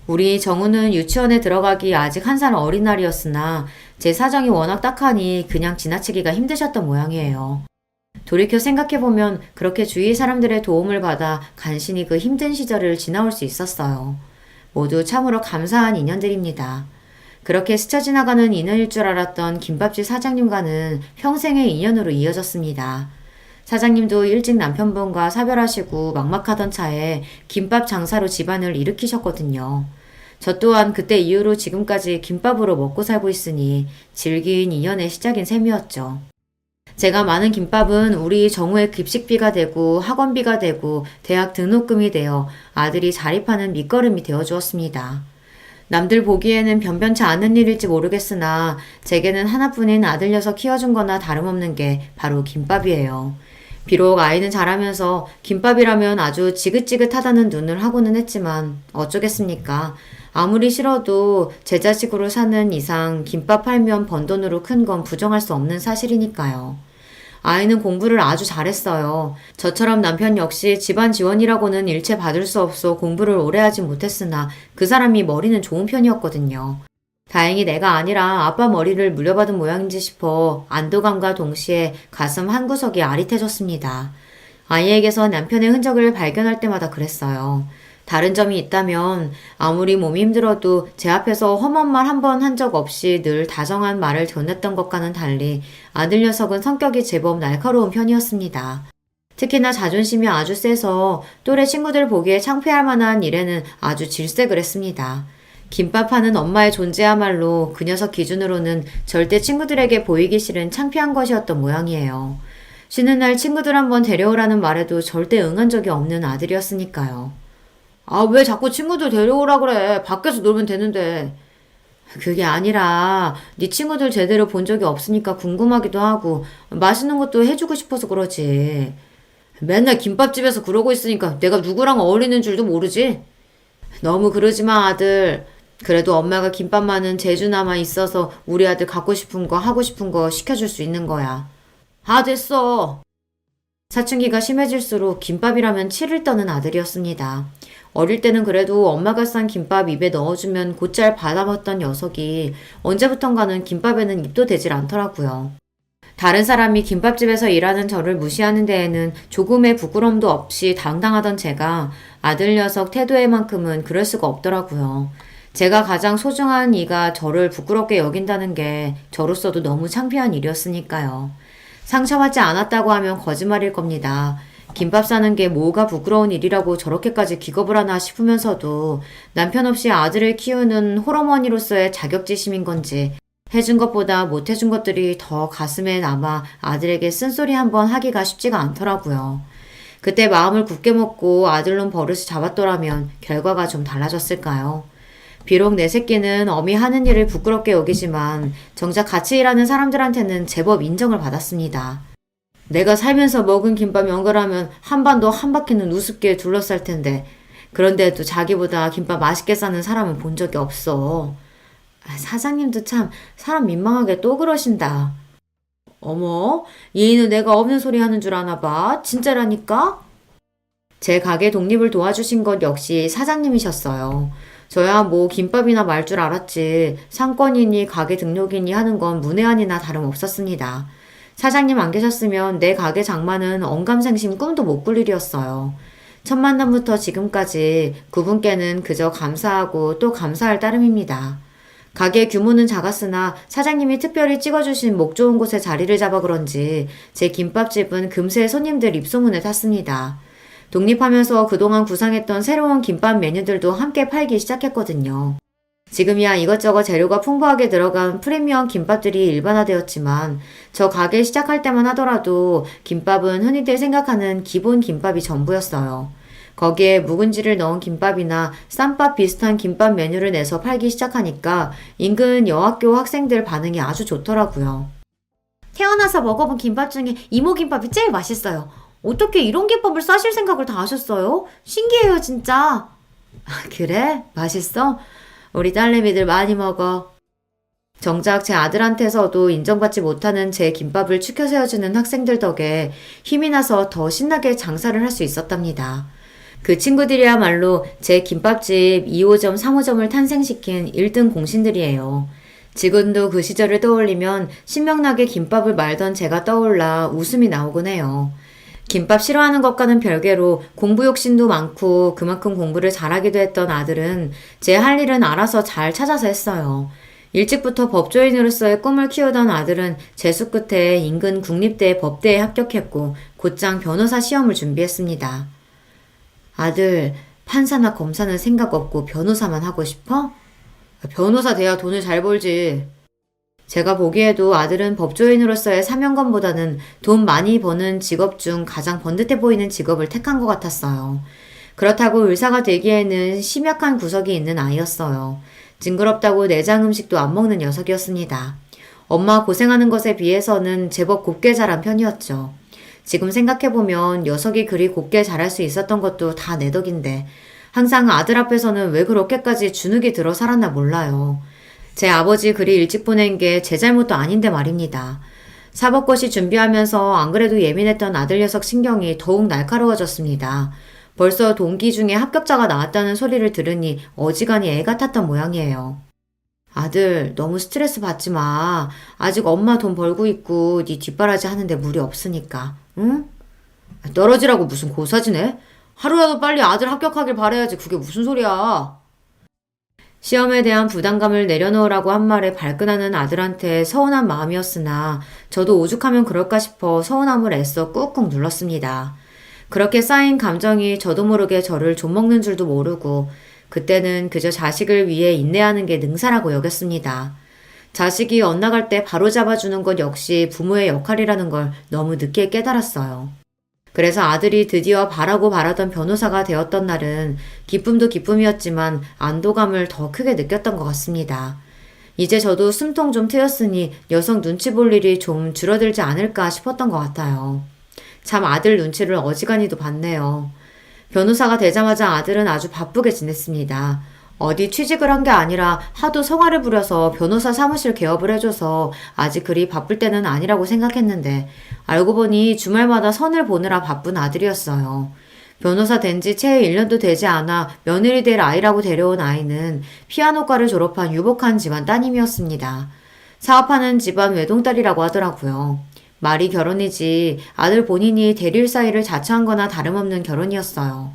우리 정우는 유치원에 들어가기 아직 1살 어린 날이었으나 제 사정이 워낙 딱하니 그냥 지나치기가 힘드셨던 모양이에요. 돌이켜 생각해보면 그렇게 주위 사람들의 도움을 받아 간신히 그 힘든 시절을 지나올 수 있었어요. 모두 참으로 감사한 인연들입니다. 그렇게 스쳐 지나가는 인연일 줄 알았던 김밥집 사장님과는 평생의 인연으로 이어졌습니다. 사장님도 일찍 남편분과 사별하시고 막막하던 차에 김밥 장사로 집안을 일으키셨거든요. 저 또한 그때 이후로 지금까지 김밥으로 먹고 살고 있으니 질긴 인연의 시작인 셈이었죠. 제가 많은 김밥은 우리 정우의 급식비가 되고 학원비가 되고 대학 등록금이 되어 아들이 자립하는 밑거름이 되어 주었습니다. 남들 보기에는 변변치 않은 일일지 모르겠으나 제게는 하나뿐인 아들 녀석 키워준 거나 다름없는 게 바로 김밥이에요. 비록 아이는 자라면서 김밥이라면 아주 지긋지긋하다는 눈을 하고는 했지만 어쩌겠습니까? 아무리 싫어도 제 자식으로 사는 이상 김밥 팔면 번 돈으로 큰 건 부정할 수 없는 사실이니까요. 아이는 공부를 아주 잘했어요. 저처럼 남편 역시 집안 지원이라고는 일체 받을 수 없어 공부를 오래 하지 못했으나 그 사람이 머리는 좋은 편이었거든요. 다행히 내가 아니라 아빠 머리를 물려받은 모양인지 싶어 안도감과 동시에 가슴 한구석이 아릿해졌습니다. 아이에게서 남편의 흔적을 발견할 때마다 그랬어요. 다른 점이 있다면 아무리 몸이 힘들어도 제 앞에서 험한 말 한 번 한 적 없이 늘 다정한 말을 전했던 것과는 달리 아들 녀석은 성격이 제법 날카로운 편이었습니다. 특히나 자존심이 아주 세서 또래 친구들 보기에 창피할 만한 일에는 아주 질색을 했습니다. 김밥 하는 엄마의 존재야말로 그 녀석 기준으로는 절대 친구들에게 보이기 싫은 창피한 것이었던 모양이에요. 쉬는 날 친구들 한번 데려오라는 말에도 절대 응한 적이 없는 아들이었으니까요. 아, 왜 자꾸 친구들 데려오라 그래? 밖에서 놀면 되는데. 그게 아니라 네 친구들 제대로 본 적이 없으니까 궁금하기도 하고 맛있는 것도 해주고 싶어서 그러지. 맨날 김밥집에서 그러고 있으니까 내가 누구랑 어울리는 줄도 모르지? 너무 그러지 마, 아들. 그래도 엄마가 김밥만은 재주나마 있어서 우리 아들 갖고 싶은 거 하고 싶은 거 시켜줄 수 있는 거야. 아, 됐어. 사춘기가 심해질수록 김밥이라면 치를 떠는 아들이었습니다. 어릴 때는 그래도 엄마가 싼 김밥 입에 넣어주면 곧잘 받아먹던 녀석이 언제부턴가는 김밥에는 입도 대질 않더라고요. 다른 사람이 김밥집에서 일하는 저를 무시하는 데에는 조금의 부끄러움도 없이 당당하던 제가 아들 녀석 태도에만큼은 그럴 수가 없더라고요. 제가 가장 소중한 이가 저를 부끄럽게 여긴다는 게 저로서도 너무 창피한 일이었으니까요. 상처받지 않았다고 하면 거짓말일 겁니다. 김밥 싸는 게 뭐가 부끄러운 일이라고 저렇게까지 기겁을 하나 싶으면서도 남편 없이 아들을 키우는 홀어머니로서의 자격지심인 건지 해준 것보다 못 해준 것들이 더 가슴에 남아 아들에게 쓴소리 한번 하기가 쉽지가 않더라고요. 그때 마음을 굳게 먹고 아들놈 버릇을 잡았더라면 결과가 좀 달라졌을까요? 비록 내 새끼는 어미 하는 일을 부끄럽게 여기지만 정작 같이 일하는 사람들한테는 제법 인정을 받았습니다. 내가 살면서 먹은 김밥 연결하면 한반도 한 바퀴는 우습게 둘러쌀 텐데 그런데도 자기보다 김밥 맛있게 싸는 사람은 본 적이 없어. 사장님도 참 사람 민망하게 또 그러신다. 어머, 얘는 내가 없는 소리 하는 줄 아나 봐. 진짜라니까? 제 가게 독립을 도와주신 것 역시 사장님이셨어요. 저야 뭐 김밥이나 말 줄 알았지 상권이니 가게 등록이니 하는 건 문외한이나 다름없었습니다. 사장님 안 계셨으면 내 가게 장만은 언감생심 꿈도 못 꿀 일이었어요. 첫 만남부터 지금까지 그분께는 그저 감사하고 또 감사할 따름입니다. 가게 규모는 작았으나 사장님이 특별히 찍어주신 목 좋은 곳에 자리를 잡아 그런지 제 김밥집은 금세 손님들 입소문에 탔습니다. 독립하면서 그동안 구상했던 새로운 김밥 메뉴들도 함께 팔기 시작했거든요. 지금이야 이것저것 재료가 풍부하게 들어간 프리미엄 김밥들이 일반화되었지만 저 가게 시작할 때만 하더라도 김밥은 흔히들 생각하는 기본 김밥이 전부였어요. 거기에 묵은지를 넣은 김밥이나 쌈밥 비슷한 김밥 메뉴를 내서 팔기 시작하니까 인근 여학교 학생들 반응이 아주 좋더라고요. 태어나서 먹어본 김밥 중에 이모김밥이 제일 맛있어요. 어떻게 이런 김밥을 싸실 생각을 다 하셨어요? 신기해요, 진짜. 그래? 맛있어? 우리 딸내미들 많이 먹어. 정작 제 아들한테서도 인정받지 못하는 제 김밥을 추켜 세워주는 학생들 덕에 힘이 나서 더 신나게 장사를 할 수 있었답니다. 그 친구들이야말로 제 김밥집 2호점, 3호점을 탄생시킨 1등 공신들이에요. 지금도 그 시절을 떠올리면 신명나게 김밥을 말던 제가 떠올라 웃음이 나오곤 해요. 김밥 싫어하는 것과는 별개로 공부 욕심도 많고 그만큼 공부를 잘하기도 했던 아들은 제 할 일은 알아서 잘 찾아서 했어요. 일찍부터 법조인으로서의 꿈을 키우던 아들은 재수 끝에 인근 국립대 법대에 합격했고 곧장 변호사 시험을 준비했습니다. 아들, 판사나 검사는 생각 없고 변호사만 하고 싶어? 변호사 돼야 돈을 잘 벌지. 제가 보기에도 아들은 법조인으로서의 사명감보다는 돈 많이 버는 직업 중 가장 번듯해 보이는 직업을 택한 것 같았어요. 그렇다고 의사가 되기에는 심약한 구석이 있는 아이였어요. 징그럽다고 내장 음식도 안 먹는 녀석이었습니다. 엄마 고생하는 것에 비해서는 제법 곱게 자란 편이었죠. 지금 생각해보면 녀석이 그리 곱게 자랄 수 있었던 것도 다 내 덕인데 항상 아들 앞에서는 왜 그렇게까지 주눅이 들어 살았나 몰라요. 제 아버지 그리 일찍 보낸 게 제 잘못도 아닌데 말입니다. 사법고시 준비하면서 안 그래도 예민했던 아들 녀석 신경이 더욱 날카로워졌습니다. 벌써 동기 중에 합격자가 나왔다는 소리를 들으니 어지간히 애가 탔던 모양이에요. 아들, 너무 스트레스 받지 마. 아직 엄마 돈 벌고 있고 네 뒷바라지 하는데 무리 없으니까. 응? 떨어지라고 무슨 고사지네? 하루라도 빨리 아들 합격하길 바라야지. 그게 무슨 소리야. 시험에 대한 부담감을 내려놓으라고 한 말에 발끈하는 아들한테 서운한 마음이었으나 저도 오죽하면 그럴까 싶어 서운함을 애써 꾹꾹 눌렀습니다. 그렇게 쌓인 감정이 저도 모르게 저를 좀먹는 줄도 모르고 그때는 그저 자식을 위해 인내하는 게 능사라고 여겼습니다. 자식이 엇나갈 때 바로 잡아주는 것 역시 부모의 역할이라는 걸 너무 늦게 깨달았어요. 그래서 아들이 드디어 바라고 바라던 변호사가 되었던 날은 기쁨도 기쁨이었지만 안도감을 더 크게 느꼈던 것 같습니다. 이제 저도 숨통 좀 트였으니 녀석 눈치 볼 일이 좀 줄어들지 않을까 싶었던 것 같아요. 참 아들 눈치를 어지간히도 봤네요. 변호사가 되자마자 아들은 아주 바쁘게 지냈습니다. 어디 취직을 한 게 아니라 하도 성화를 부려서 변호사 사무실 개업을 해줘서 아직 그리 바쁠 때는 아니라고 생각했는데 알고 보니 주말마다 선을 보느라 바쁜 아들이었어요. 변호사 된 지 채 1년도 되지 않아 며느리 될 아이라고 데려온 아이는 피아노과를 졸업한 유복한 집안 따님이었습니다. 사업하는 집안 외동딸이라고 하더라고요. 말이 결혼이지 아들 본인이 대릴 사이를 자처한 거나 다름없는 결혼이었어요.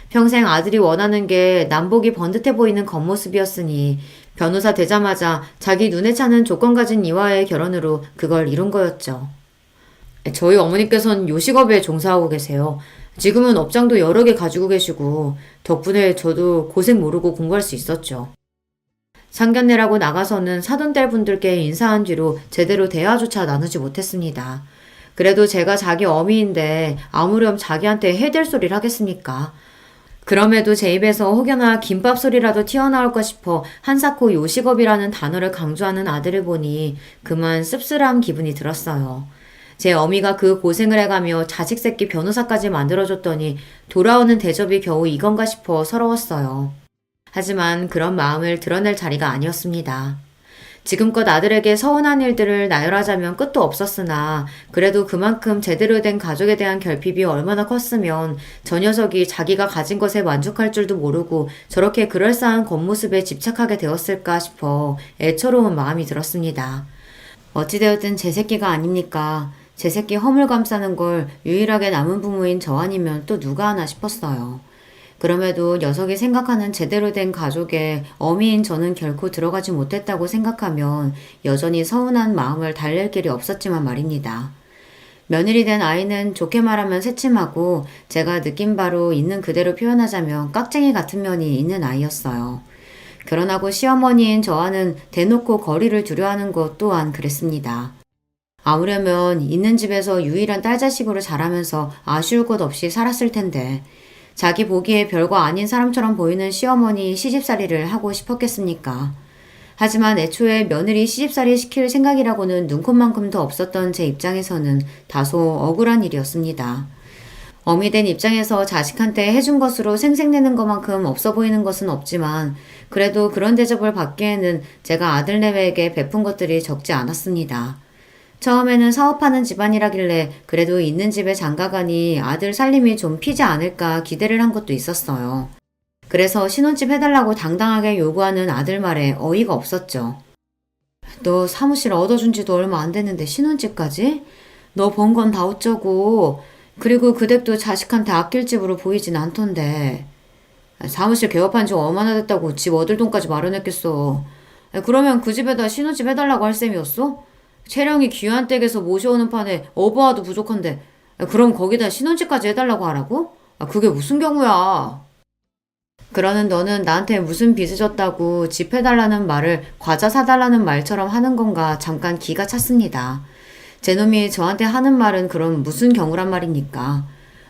평생 아들이 원하는 게 남복이 번듯해 보이는 겉모습이었으니 변호사 되자마자 자기 눈에 차는 조건 가진 이와의 결혼으로 그걸 이룬 거였죠. 저희 어머니께서는 요식업에 종사하고 계세요. 지금은 업장도 여러 개 가지고 계시고 덕분에 저도 고생 모르고 공부할 수 있었죠. 상견례라고 나가서는 사돈딸 분들께 인사한 뒤로 제대로 대화조차 나누지 못했습니다. 그래도 제가 자기 어미인데 아무렴 자기한테 해댈 소리를 하겠습니까? 그럼에도 제 입에서 혹여나 김밥 소리라도 튀어나올까 싶어 한사코 요식업이라는 단어를 강조하는 아들을 보니 그만 씁쓸한 기분이 들었어요. 제 어미가 그 고생을 해가며 자식 새끼 변호사까지 만들어줬더니 돌아오는 대접이 겨우 이건가 싶어 서러웠어요. 하지만 그런 마음을 드러낼 자리가 아니었습니다. 지금껏 아들에게 서운한 일들을 나열하자면 끝도 없었으나 그래도 그만큼 제대로 된 가족에 대한 결핍이 얼마나 컸으면 저 녀석이 자기가 가진 것에 만족할 줄도 모르고 저렇게 그럴싸한 겉모습에 집착하게 되었을까 싶어 애처로운 마음이 들었습니다. 어찌되었든 제 새끼가 아닙니까? 제 새끼 허물 감싸는 걸 유일하게 남은 부모인 저 아니면 또 누가 하나 싶었어요. 그럼에도 녀석이 생각하는 제대로 된 가족에 어미인 저는 결코 들어가지 못했다고 생각하면 여전히 서운한 마음을 달랠 길이 없었지만 말입니다. 며느리 된 아이는 좋게 말하면 새침하고 제가 느낀 바로 있는 그대로 표현하자면 깍쟁이 같은 면이 있는 아이였어요. 결혼하고 시어머니인 저와는 대놓고 거리를 두려워하는 것 또한 그랬습니다. 아무려면 있는 집에서 유일한 딸 자식으로 자라면서 아쉬울 것 없이 살았을 텐데 자기 보기에 별거 아닌 사람처럼 보이는 시어머니 시집살이를 하고 싶었겠습니까? 하지만 애초에 며느리 시집살이 시킬 생각이라고는 눈꼽만큼도 없었던 제 입장에서는 다소 억울한 일이었습니다. 어미 된 입장에서 자식한테 해준 것으로 생색내는 것만큼 없어 보이는 것은 없지만 그래도 그런 대접을 받기에는 제가 아들내외에게 베푼 것들이 적지 않았습니다. 처음에는 사업하는 집안이라길래 그래도 있는 집에 장가가니 아들 살림이 좀 피지 않을까 기대를 한 것도 있었어요. 그래서 신혼집 해달라고 당당하게 요구하는 아들 말에 어이가 없었죠. 너 사무실 얻어준 지도 얼마 안 됐는데 신혼집까지? 너 번 건 다 어쩌고. 그리고 그 댁도 자식한테 아낄 집으로 보이진 않던데. 사무실 개업한 지 얼마나 됐다고 집 얻을 돈까지 마련했겠어. 그러면 그 집에다 신혼집 해달라고 할 셈이었어? 채령이 귀한 댁에서 모셔오는 판에 어부와도 부족한데 그럼 거기다 신혼집까지 해달라고 하라고? 그게 무슨 경우야. 그러는 너는 나한테 무슨 빚을 졌다고 집 해달라는 말을 과자 사달라는 말처럼 하는 건가 잠깐 기가 찼습니다. 제 놈이 저한테 하는 말은 그럼 무슨 경우란 말입니까?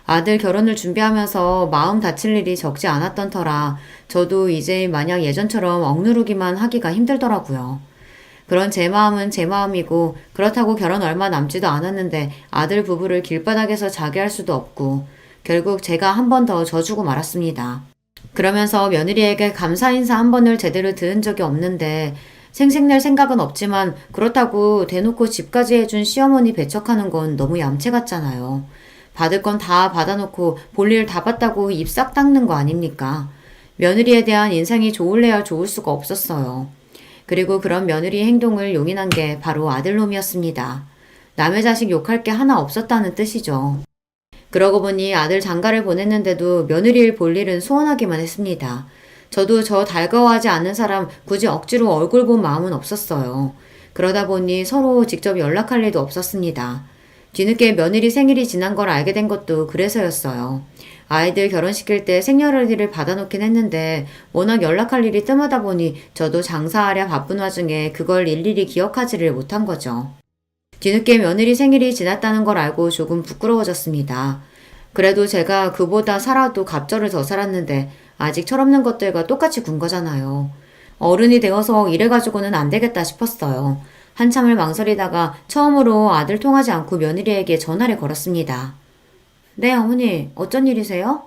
아들 결혼을 준비하면서 마음 다칠 일이 적지 않았던 터라 저도 이제 마냥 예전처럼 억누르기만 하기가 힘들더라고요. 그런 제 마음은 제 마음이고 그렇다고 결혼 얼마 남지도 않았는데 아들 부부를 길바닥에서 자게 할 수도 없고 결국 제가 한 번 더 져주고 말았습니다. 그러면서 며느리에게 감사 인사 한 번을 제대로 들은 적이 없는데 생색낼 생각은 없지만 그렇다고 대놓고 집까지 해준 시어머니 배척하는 건 너무 얌체 같잖아요. 받을 건 다 받아놓고 볼일 다 봤다고 입 싹 닦는 거 아닙니까? 며느리에 대한 인상이 좋을래야 좋을 수가 없었어요. 그리고 그런 며느리 행동을 용인한 게 바로 아들놈이었습니다. 남의 자식 욕할 게 하나 없었다는 뜻이죠. 그러고 보니 아들 장가를 보냈는데도 며느리를 볼 일은 소원하기만 했습니다. 저도 저 달가워하지 않는 사람 굳이 억지로 얼굴 본 마음은 없었어요. 그러다 보니 서로 직접 연락할 일도 없었습니다. 뒤늦게 며느리 생일이 지난 걸 알게 된 것도 그래서였어요. 아이들 결혼시킬 때 생년월일을 받아놓긴 했는데 워낙 연락할 일이 뜸하다 보니 저도 장사하랴 바쁜 와중에 그걸 일일이 기억하지를 못한 거죠. 뒤늦게 며느리 생일이 지났다는 걸 알고 조금 부끄러워졌습니다. 그래도 제가 그보다 살아도 갑절을 더 살았는데 아직 철없는 것들과 똑같이 군 거잖아요. 어른이 되어서 이래가지고는 안 되겠다 싶었어요. 한참을 망설이다가 처음으로 아들 통하지 않고 며느리에게 전화를 걸었습니다. 네, 어머니, 어쩐 일이세요?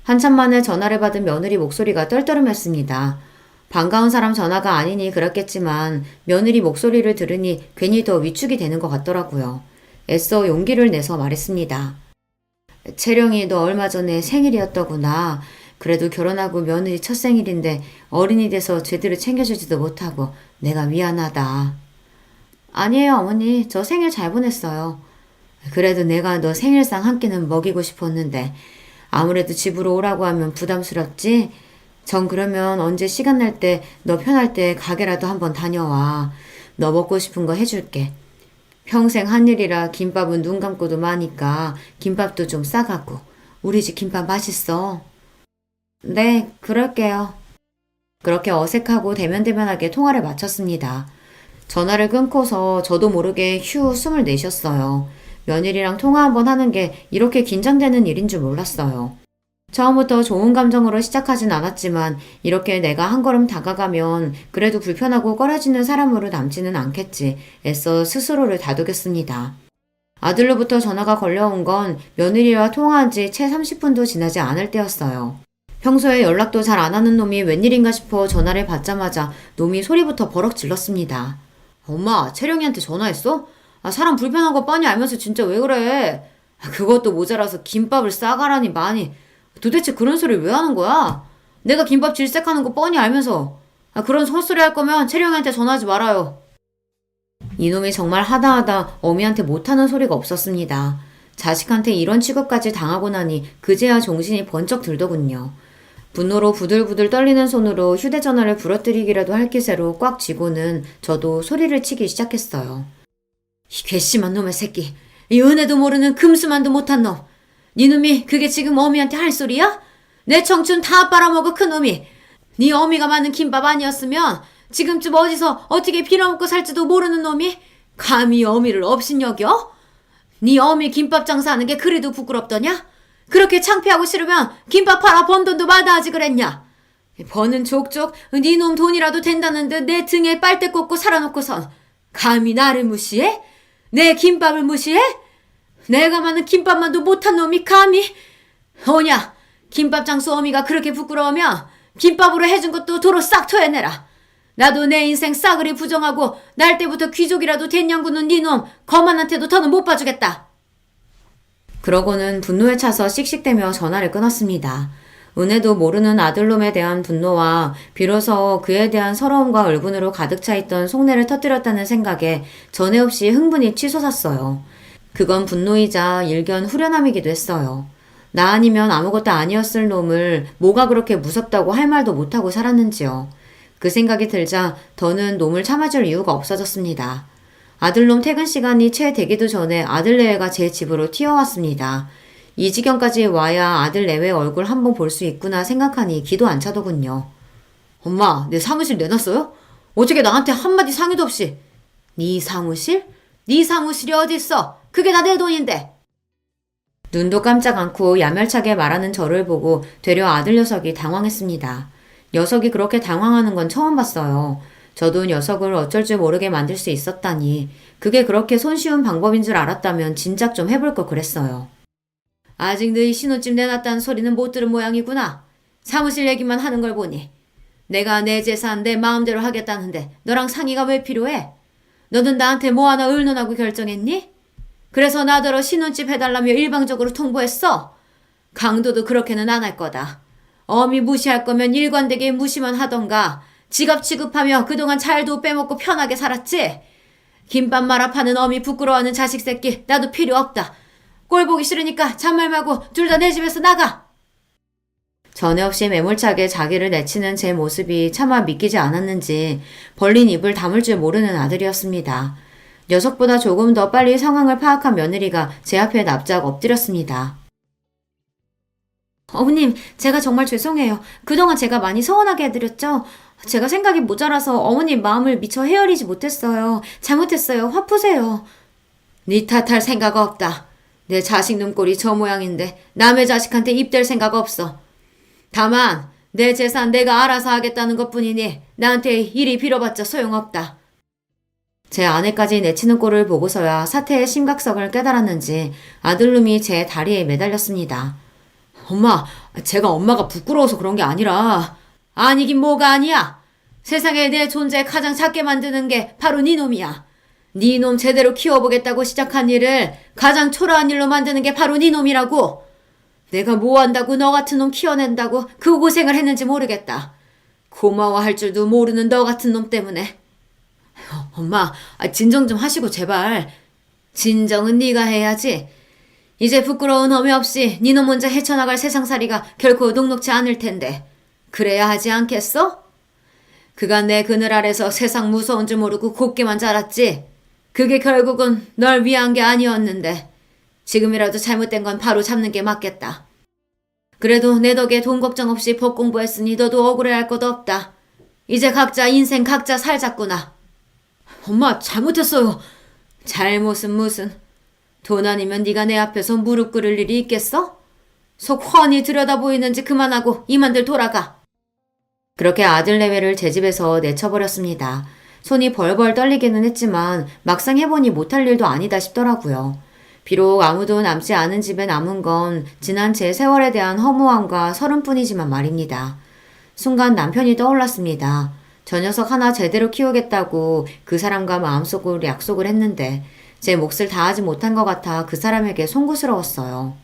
한참 만에 전화를 받은 며느리 목소리가 떨떠름했습니다. 반가운 사람 전화가 아니니 그렇겠지만 며느리 목소리를 들으니 괜히 더 위축이 되는 것 같더라고요. 애써 용기를 내서 말했습니다. 채령이 너 얼마 전에 생일이었더구나. 그래도 결혼하고 며느리 첫 생일인데 어른이 돼서 제대로 챙겨주지도 못하고 내가 미안하다. 아니에요, 어머니. 저 생일 잘 보냈어요. 그래도 내가 너 생일상 한 끼는 먹이고 싶었는데 아무래도 집으로 오라고 하면 부담스럽지? 전 그러면 언제 시간 날 때 너 편할 때 가게라도 한번 다녀와. 너 먹고 싶은 거 해줄게. 평생 한 일이라 김밥은 눈 감고도 마니까 김밥도 좀 싸가고. 우리 집 김밥 맛있어. 네, 그럴게요. 그렇게 어색하고 대면대면하게 통화를 마쳤습니다. 전화를 끊고서 저도 모르게 휴 숨을 내쉬었어요. 며느리랑 통화 한번 하는 게 이렇게 긴장되는 일인 줄 몰랐어요. 처음부터 좋은 감정으로 시작하진 않았지만 이렇게 내가 한 걸음 다가가면 그래도 불편하고 꺼려지는 사람으로 남지는 않겠지 애써 스스로를 다독였습니다. 아들로부터 전화가 걸려온 건 며느리와 통화한 지 채 30분도 지나지 않을 때였어요. 평소에 연락도 잘 안 하는 놈이 웬일인가 싶어 전화를 받자마자 놈이 소리부터 버럭 질렀습니다. 엄마, 채령이한테 전화했어? 사람 불편한 거 뻔히 알면서 진짜 왜 그래? 그것도 모자라서 김밥을 싸가라니 많이. 도대체 그런 소리 왜 하는 거야? 내가 김밥 질색하는 거 뻔히 알면서. 그런 헛소리 할 거면 채령이한테 전화하지 말아요. 이놈이 정말 하다하다 어미한테 못하는 소리가 없었습니다. 자식한테 이런 취급까지 당하고 나니 그제야 정신이 번쩍 들더군요. 분노로 부들부들 떨리는 손으로 휴대전화를 부러뜨리기라도 할 기세로 꽉 쥐고는 저도 소리를 치기 시작했어요. 이 괘씸한 놈의 새끼. 이 은혜도 모르는 금수만도 못한 놈. 네 놈이 그게 지금 어미한테 할 소리야? 내 청춘 다 빨아먹어 큰 놈이. 네 어미가 만든 김밥 아니었으면 지금쯤 어디서 어떻게 빌어먹고 살지도 모르는 놈이 감히 어미를 업신여겨? 네 어미 김밥 장사하는 게 그리도 부끄럽더냐? 그렇게 창피하고 싫으면 김밥 팔아 번 돈도 마다하지 그랬냐? 버는 족족 네 놈 돈이라도 된다는 듯 내 등에 빨대 꽂고 살아놓고선 감히 나를 무시해? 내 김밥을 무시해? 내가 만든 김밥만도 못한 놈이 감히? 오냐, 김밥 장수 어미가 그렇게 부끄러우면 김밥으로 해준 것도 도로 싹 토해내라. 나도 내 인생 싸그리 부정하고 날 때부터 귀족이라도 됐냐구는 니놈 거만한테도 더는 못 봐주겠다. 그러고는 분노에 차서 씩씩대며 전화를 끊었습니다. 은혜도 모르는 아들놈에 대한 분노와 비로소 그에 대한 서러움과 울분으로 가득 차 있던 속내를 터뜨렸다는 생각에 전에 없이 흥분이 치솟았어요. 그건 분노이자 일견 후련함이기도 했어요. 나 아니면 아무것도 아니었을 놈을 뭐가 그렇게 무섭다고 할 말도 못하고 살았는지요. 그 생각이 들자 더는 놈을 참아줄 이유가 없어졌습니다. 아들놈 퇴근 시간이 채 되기도 전에 아들내외가 제 집으로 튀어왔습니다. 이 지경까지 와야 아들내외 얼굴 한번 볼 수 있구나 생각하니 기도 안 차더군요. 엄마, 내 사무실 내놨어요? 어떻게 나한테 한마디 상의도 없이. 네 사무실? 네 사무실이 어딨어? 그게 다 내 돈인데. 눈도 깜짝 않고 야멸차게 말하는 저를 보고 되려 아들 녀석이 당황했습니다. 녀석이 그렇게 당황하는 건 처음 봤어요. 저도 녀석을 어쩔 줄 모르게 만들 수 있었다니 그게 그렇게 손쉬운 방법인 줄 알았다면 진작 좀 해볼 걸 그랬어요. 아직 너희 신혼집 내놨다는 소리는 못 들은 모양이구나. 사무실 얘기만 하는 걸 보니. 내가 내 재산 내 마음대로 하겠다는데 너랑 상의가 왜 필요해? 너는 나한테 뭐 하나 의논하고 결정했니? 그래서 나더러 신혼집 해달라며 일방적으로 통보했어? 강도도 그렇게는 안 할 거다. 어미 무시할 거면 일관되게 무시만 하던가 지갑 취급하며 그동안 잘도 빼먹고 편하게 살았지? 김밥 말아 파는 어미 부끄러워하는 자식 새끼 나도 필요 없다. 꼴 보기 싫으니까 잔말 말고 둘 다 내 집에서 나가. 전에 없이 매몰차게 자기를 내치는 제 모습이 차마 믿기지 않았는지 벌린 입을 다물 줄 모르는 아들이었습니다. 녀석보다 조금 더 빨리 상황을 파악한 며느리가 제 앞에 납작 엎드렸습니다. 어머님, 제가 정말 죄송해요. 그동안 제가 많이 서운하게 해드렸죠? 제가 생각이 모자라서 어머님 마음을 미처 헤아리지 못했어요. 잘못했어요. 화 푸세요. 네 탓할 생각 없다. 내 자식 눈꼴이 저 모양인데 남의 자식한테 입댈 생각 없어. 다만 내 재산 내가 알아서 하겠다는 것뿐이니 나한테 이리 빌어봤자 소용없다. 제 아내까지 내치는 꼴을 보고서야 사태의 심각성을 깨달았는지 아들놈이 제 다리에 매달렸습니다. 엄마, 제가 엄마가 부끄러워서 그런 게 아니라. 아니긴 뭐가 아니야. 세상에 내 존재 가장 작게 만드는 게 바로 네 놈이야. 네 놈 제대로 키워보겠다고 시작한 일을 가장 초라한 일로 만드는 게 바로 네 놈이라고. 내가 뭐 한다고 너 같은 놈 키워낸다고 그 고생을 했는지 모르겠다. 고마워할 줄도 모르는 너 같은 놈 때문에. 엄마, 진정 좀 하시고 제발. 진정은 네가 해야지. 이제 부끄러운 어미 없이 네 놈 혼자 헤쳐나갈 세상살이가 결코 녹록지 않을 텐데 그래야 하지 않겠어? 그간 내 그늘 아래서 세상 무서운 줄 모르고 곱게만 자랐지. 그게 결국은 널 위한 게 아니었는데 지금이라도 잘못된 건 바로 잡는 게 맞겠다. 그래도 내 덕에 돈 걱정 없이 법 공부했으니 너도 억울해할 것도 없다. 이제 각자 인생 각자 살자꾸나. 엄마, 잘못했어요. 잘못은 무슨. 돈 아니면 네가 내 앞에서 무릎 꿇을 일이 있겠어? 속 훤히 들여다 보이는지 그만하고 이만들 돌아가. 그렇게 아들 내외를 제 집에서 내쳐버렸습니다. 손이 벌벌 떨리기는 했지만 막상 해보니 못할 일도 아니다 싶더라고요. 비록 아무도 남지 않은 집에 남은 건 지난 제 세월에 대한 허무함과 서름뿐이지만 말입니다. 순간 남편이 떠올랐습니다. 저 녀석 하나 제대로 키우겠다고 그 사람과 마음속으로 약속을 했는데 제 몫을 다하지 못한 것 같아 그 사람에게 송구스러웠어요.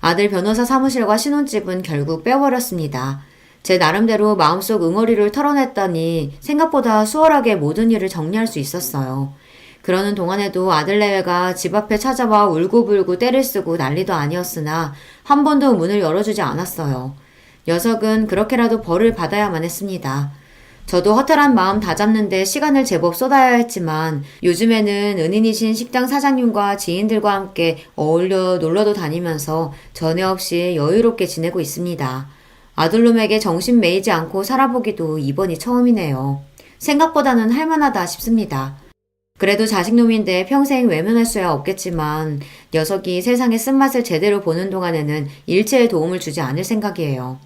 아들 변호사 사무실과 신혼집은 결국 빼버렸습니다. 제 나름대로 마음속 응어리를 털어냈더니 생각보다 수월하게 모든 일을 정리할 수 있었어요. 그러는 동안에도 아들 내외가 집 앞에 찾아와 울고불고 떼를 쓰고 난리도 아니었으나 한 번도 문을 열어주지 않았어요. 녀석은 그렇게라도 벌을 받아야만 했습니다. 저도 허탈한 마음 다잡는데 시간을 제법 쏟아야 했지만 요즘에는 은인이신 식당 사장님과 지인들과 함께 어울려 놀러도 다니면서 전에 없이 여유롭게 지내고 있습니다. 아들놈에게 정신 매이지 않고 살아보기도 이번이 처음이네요. 생각보다는 할만하다 싶습니다. 그래도 자식놈인데 평생 외면할 수야 없겠지만 녀석이 세상의 쓴맛을 제대로 보는 동안에는 일체의 도움을 주지 않을 생각이에요.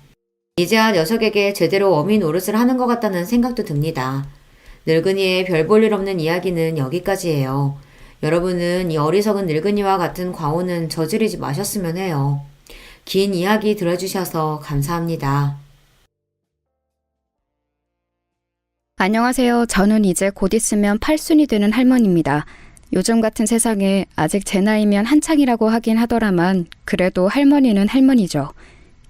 이제야 녀석에게 제대로 어미 노릇을 하는 것 같다는 생각도 듭니다. 늙은이의 별 볼 일 없는 이야기는 여기까지예요. 여러분은 이 어리석은 늙은이와 같은 과오는 저지르지 마셨으면 해요. 긴 이야기 들어주셔서 감사합니다. 안녕하세요. 저는 이제 곧 있으면 8순이 되는 할머니입니다. 요즘 같은 세상에 아직 제 나이면 한창이라고 하긴 하더라만 그래도 할머니는 할머니죠.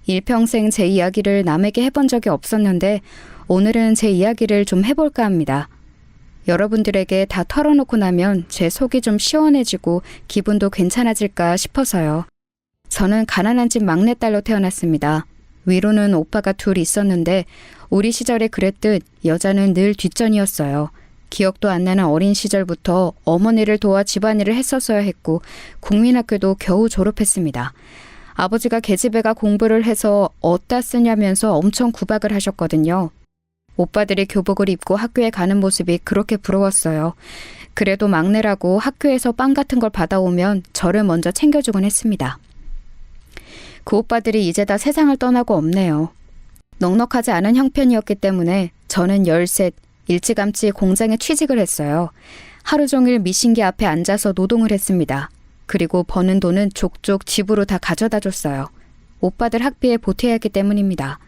일평생 제 이야기를 남에게 해본 적이 없었는데 오늘은 제 이야기를 좀 해볼까 합니다. 여러분들에게 다 털어놓고 나면 제 속이 좀 시원해지고 기분도 괜찮아질까 싶어서요. 저는 가난한 집 막내딸로 태어났습니다. 위로는 오빠가 둘 있었는데 우리 시절에 그랬듯 여자는 늘 뒷전이었어요. 기억도 안 나는 어린 시절부터 어머니를 도와 집안일을 했었어야 했고 국민학교도 겨우 졸업했습니다. 아버지가 계집애가 공부를 해서 어디다 쓰냐면서 엄청 구박을 하셨거든요. 오빠들이 교복을 입고 학교에 가는 모습이 그렇게 부러웠어요. 그래도 막내라고 학교에서 빵 같은 걸 받아오면 저를 먼저 챙겨주곤 했습니다. 그 오빠들이 이제 다 세상을 떠나고 없네요. 넉넉하지 않은 형편이었기 때문에 저는 13, 일찌감치 공장에 취직을 했어요. 하루 종일 미신기 앞에 앉아서 노동을 했습니다. 그리고 버는 돈은 족족 집으로 다 가져다 줬어요. 오빠들 학비에 보태야 했기 때문입니다.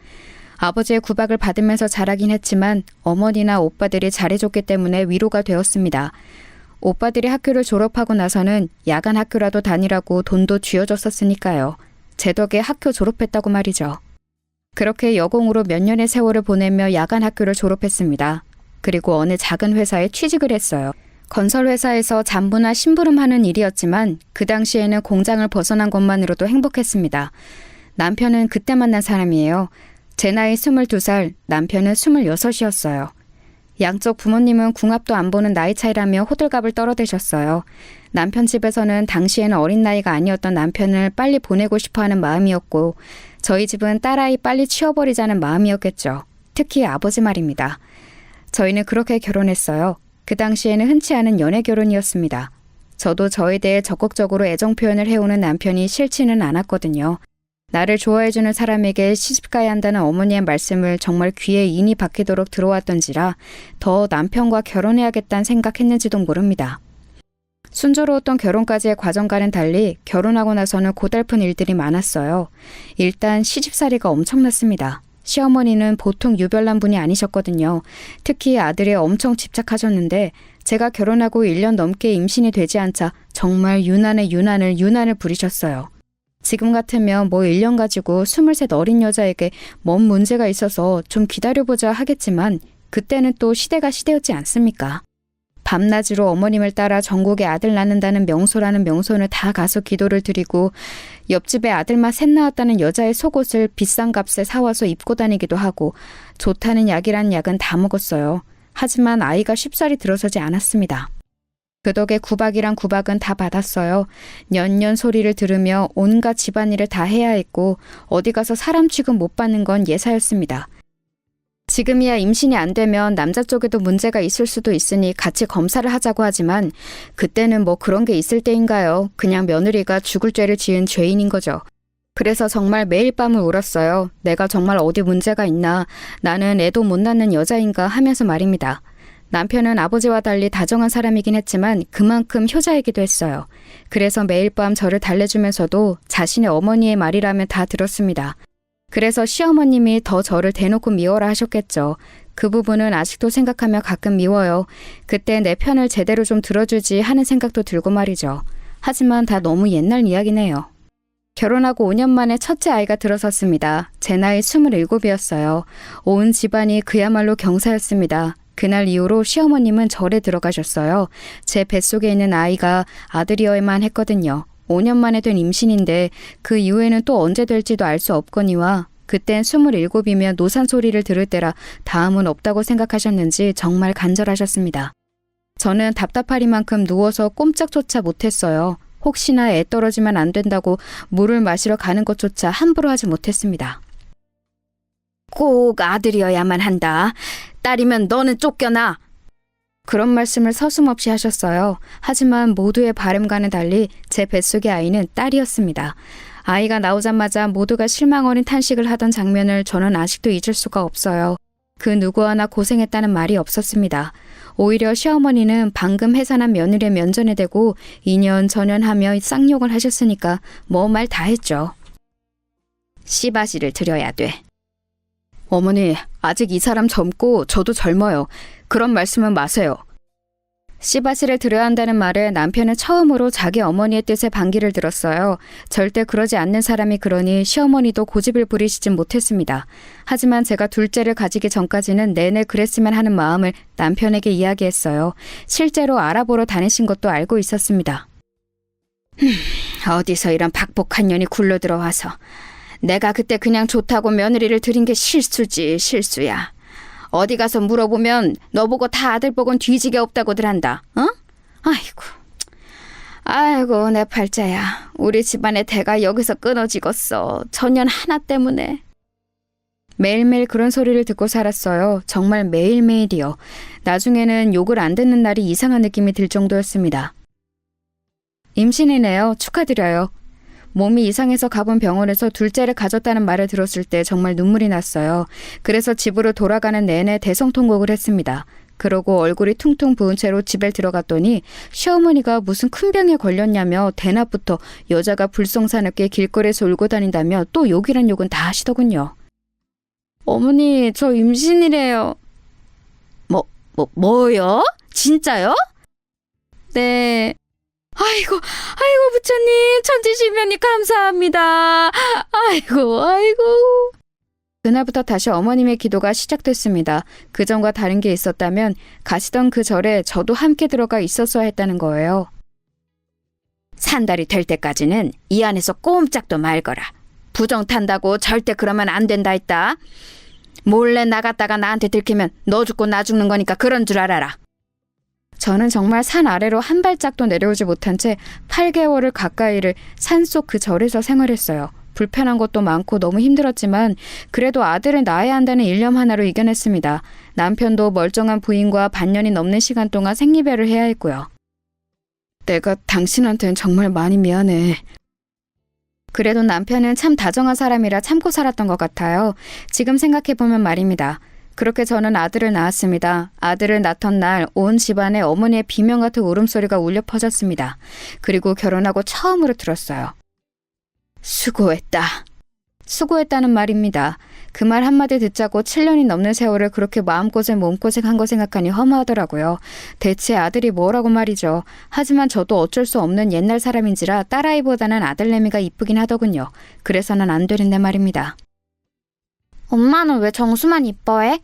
아버지의 구박을 받으면서 자라긴 했지만 어머니나 오빠들이 잘해줬기 때문에 위로가 되었습니다. 오빠들이 학교를 졸업하고 나서는 야간 학교라도 다니라고 돈도 쥐어줬었으니까요. 제 덕에 학교 졸업했다고 말이죠. 그렇게 여공으로 몇 년의 세월을 보내며 야간 학교를 졸업했습니다. 그리고 어느 작은 회사에 취직을 했어요. 건설회사에서 잡무나 심부름하는 일이었지만 그 당시에는 공장을 벗어난 것만으로도 행복했습니다. 남편은 그때 만난 사람이에요. 제 나이 22살, 남편은 26이었어요. 양쪽 부모님은 궁합도 안 보는 나이 차이라며 호들갑을 떨어대셨어요. 남편 집에서는 당시에는 어린 나이가 아니었던 남편을 빨리 보내고 싶어하는 마음이었고 저희 집은 딸아이 빨리 치워버리자는 마음이었겠죠. 특히 아버지 말입니다. 저희는 그렇게 결혼했어요. 그 당시에는 흔치 않은 연애 결혼이었습니다. 저도 저에 대해 적극적으로 애정 표현을 해오는 남편이 싫지는 않았거든요. 나를 좋아해주는 사람에게 시집가야 한다는 어머니의 말씀을 정말 귀에 인이 박히도록 들어왔던지라 더 남편과 결혼해야겠다는 생각했는지도 모릅니다. 순조로웠던 결혼까지의 과정과는 달리 결혼하고 나서는 고달픈 일들이 많았어요. 일단 시집살이가 엄청났습니다. 시어머니는 보통 유별난 분이 아니셨거든요. 특히 아들에 엄청 집착하셨는데 제가 결혼하고 1년 넘게 임신이 되지 않자 정말 유난을 부리셨어요. 지금 같으면 뭐 1년 가지고 23 어린 여자에게 뭔 문제가 있어서 좀 기다려보자 하겠지만 그때는 또 시대가 시대였지 않습니까? 밤낮으로 어머님을 따라 전국에 아들 낳는다는 명소라는 명소는 다 가서 기도를 드리고 옆집에 아들만 셋 낳았다는 여자의 속옷을 비싼 값에 사와서 입고 다니기도 하고 좋다는 약이란 약은 다 먹었어요. 하지만 아이가 쉽사리 들어서지 않았습니다. 그 덕에 구박이란 구박은 다 받았어요. 년년 소리를 들으며 온갖 집안일을 다 해야 했고 어디 가서 사람 취급 못 받는 건 예사였습니다. 지금이야 임신이 안 되면 남자 쪽에도 문제가 있을 수도 있으니 같이 검사를 하자고 하지만 그때는 뭐 그런 게 있을 때인가요? 그냥 며느리가 죽을 죄를 지은 죄인인 거죠. 그래서 정말 매일 밤을 울었어요. 내가 정말 어디 문제가 있나, 나는 애도 못 낳는 여자인가 하면서 말입니다. 남편은 아버지와 달리 다정한 사람이긴 했지만 그만큼 효자이기도 했어요. 그래서 매일 밤 저를 달래주면서도 자신의 어머니의 말이라면 다 들었습니다. 그래서 시어머님이 더 저를 대놓고 미워라 하셨겠죠. 그 부분은 아직도 생각하며 가끔 미워요. 그때 내 편을 제대로 좀 들어주지 하는 생각도 들고 말이죠. 하지만 다 너무 옛날 이야기네요. 결혼하고 5년 만에 첫째 아이가 들어섰습니다. 제 나이 27이었어요. 온 집안이 그야말로 경사였습니다. 그날 이후로 시어머님은 절에 들어가셨어요. 제 뱃속에 있는 아이가 아들이어야만 했거든요. 5년 만에 된 임신인데 그 이후에는 또 언제 될지도 알 수 없거니와 그땐 27이면 노산 소리를 들을 때라 다음은 없다고 생각하셨는지 정말 간절하셨습니다. 저는 답답하리만큼 누워서 꼼짝조차 못했어요. 혹시나 애 떨어지면 안 된다고 물을 마시러 가는 것조차 함부로 하지 못했습니다. 꼭 아들이어야만 한다. 딸이면 너는 쫓겨나. 그런 말씀을 서슴없이 하셨어요. 하지만 모두의 바람과는 달리 제 뱃속의 아이는 딸이었습니다. 아이가 나오자마자 모두가 실망 어린 탄식을 하던 장면을 저는 아직도 잊을 수가 없어요. 그 누구 하나 고생했다는 말이 없었습니다. 오히려 시어머니는 방금 해산한 며느리의 면전에 대고 이년저년하며 쌍욕을 하셨으니까 뭐 말 다 했죠. 씨바시를 드려야 돼. 어머니, 아직 이 사람 젊고 저도 젊어요. 그런 말씀은 마세요. 씨바시를 드려야 한다는 말에 남편은 처음으로 자기 어머니의 뜻에 반기를 들었어요. 절대 그러지 않는 사람이 그러니 시어머니도 고집을 부리시진 못했습니다. 하지만 제가 둘째를 가지기 전까지는 내내 그랬으면 하는 마음을 남편에게 이야기했어요. 실제로 알아보러 다니신 것도 알고 있었습니다. 어디서 이런 박복한 년이 굴러 들어와서. 내가 그때 그냥 좋다고 며느리를 들인 게 실수지, 실수야. 어디 가서 물어보면 너보고 다 아들 복은 뒤지게 없다고들 한다. 어? 아이고 내 팔자야. 우리 집안의 대가 여기서 끊어지겠어. 전년 하나 때문에. 매일매일 그런 소리를 듣고 살았어요. 정말 매일매일이요. 나중에는 욕을 안 듣는 날이 이상한 느낌이 들 정도였습니다. 임신이네요. 축하드려요. 몸이 이상해서 가본 병원에서 둘째를 가졌다는 말을 들었을 때 정말 눈물이 났어요. 그래서 집으로 돌아가는 내내 대성통곡을 했습니다. 그러고 얼굴이 퉁퉁 부은 채로 집에 들어갔더니 시어머니가 무슨 큰 병에 걸렸냐며 대낮부터 여자가 불성사납게 길거리에서 울고 다닌다며 또 욕이란 욕은 다 하시더군요. 어머니, 저 임신이래요. 뭐요? 진짜요? 네. 아이고 부처님 천지시면이 감사합니다. 아이고. 그날부터 다시 어머님의 기도가 시작됐습니다. 그전과 다른 게 있었다면 가시던 그 절에 저도 함께 들어가 있었어야 했다는 거예요. 산달이 될 때까지는 이 안에서 꼼짝도 말거라. 부정 탄다고 절대 그러면 안 된다 했다. 몰래 나갔다가 나한테 들키면 너 죽고 나 죽는 거니까 그런 줄 알아라. 저는 정말 산 아래로 한 발짝도 내려오지 못한 채 8개월을 가까이를 산속 그 절에서 생활했어요. 불편한 것도 많고 너무 힘들었지만 그래도 아들을 낳아야 한다는 일념 하나로 이겨냈습니다. 남편도 멀쩡한 부인과 반년이 넘는 시간 동안 생리배를 해야 했고요. 내가 당신한테는 정말 많이 미안해. 그래도 남편은 참 다정한 사람이라 참고 살았던 것 같아요. 지금 생각해보면 말입니다. 그렇게 저는 아들을 낳았습니다. 아들을 낳던 날 온 집안에 어머니의 비명 같은 울음소리가 울려 퍼졌습니다. 그리고 결혼하고 처음으로 들었어요. 수고했다. 수고했다는 말입니다. 그 말 한마디 듣자고 7년이 넘는 세월을 그렇게 마음고생 몸고생한 거 생각하니 허무하더라고요. 대체 아들이 뭐라고 말이죠. 하지만 저도 어쩔 수 없는 옛날 사람인지라 딸아이보다는 아들내미가 이쁘긴 하더군요. 그래서는 안 되는데 말입니다. 엄마는 왜 정수만 이뻐해?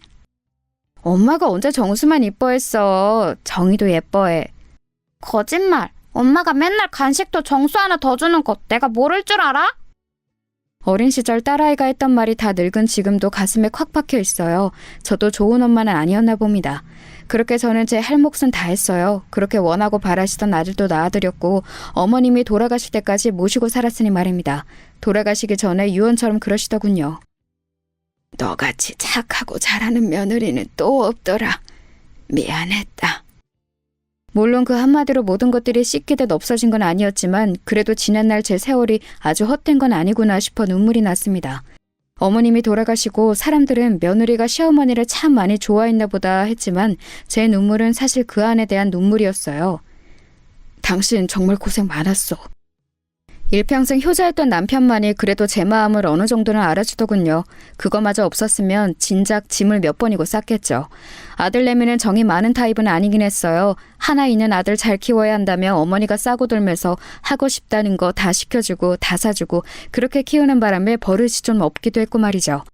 엄마가 언제 정수만 이뻐했어. 정희도 예뻐해. 거짓말. 엄마가 맨날 간식도 정수 하나 더 주는 거 내가 모를 줄 알아? 어린 시절 딸아이가 했던 말이 다 늙은 지금도 가슴에 콱 박혀 있어요. 저도 좋은 엄마는 아니었나 봅니다. 그렇게 저는 제 할 몫은 다 했어요. 그렇게 원하고 바라시던 아들도 낳아드렸고 어머님이 돌아가실 때까지 모시고 살았으니 말입니다. 돌아가시기 전에 유언처럼 그러시더군요. 너같이 착하고 잘하는 며느리는 또 없더라. 미안했다. 물론 그 한마디로 모든 것들이 씻기듯 없어진 건 아니었지만 그래도 지난날 제 세월이 아주 헛된 건 아니구나 싶어 눈물이 났습니다. 어머님이 돌아가시고 사람들은 며느리가 시어머니를 참 많이 좋아했나 보다 했지만 제 눈물은 사실 그 안에 대한 눈물이었어요. 당신 정말 고생 많았어. 일평생 효자였던 남편만이 그래도 제 마음을 어느 정도는 알아주더군요. 그거마저 없었으면 진작 짐을 몇 번이고 쌌겠죠. 아들내미는 정이 많은 타입은 아니긴 했어요. 하나 있는 아들 잘 키워야 한다며 어머니가 싸고 돌면서 하고 싶다는 거 다 시켜주고 다 사주고 그렇게 키우는 바람에 버릇이 좀 없기도 했고 말이죠.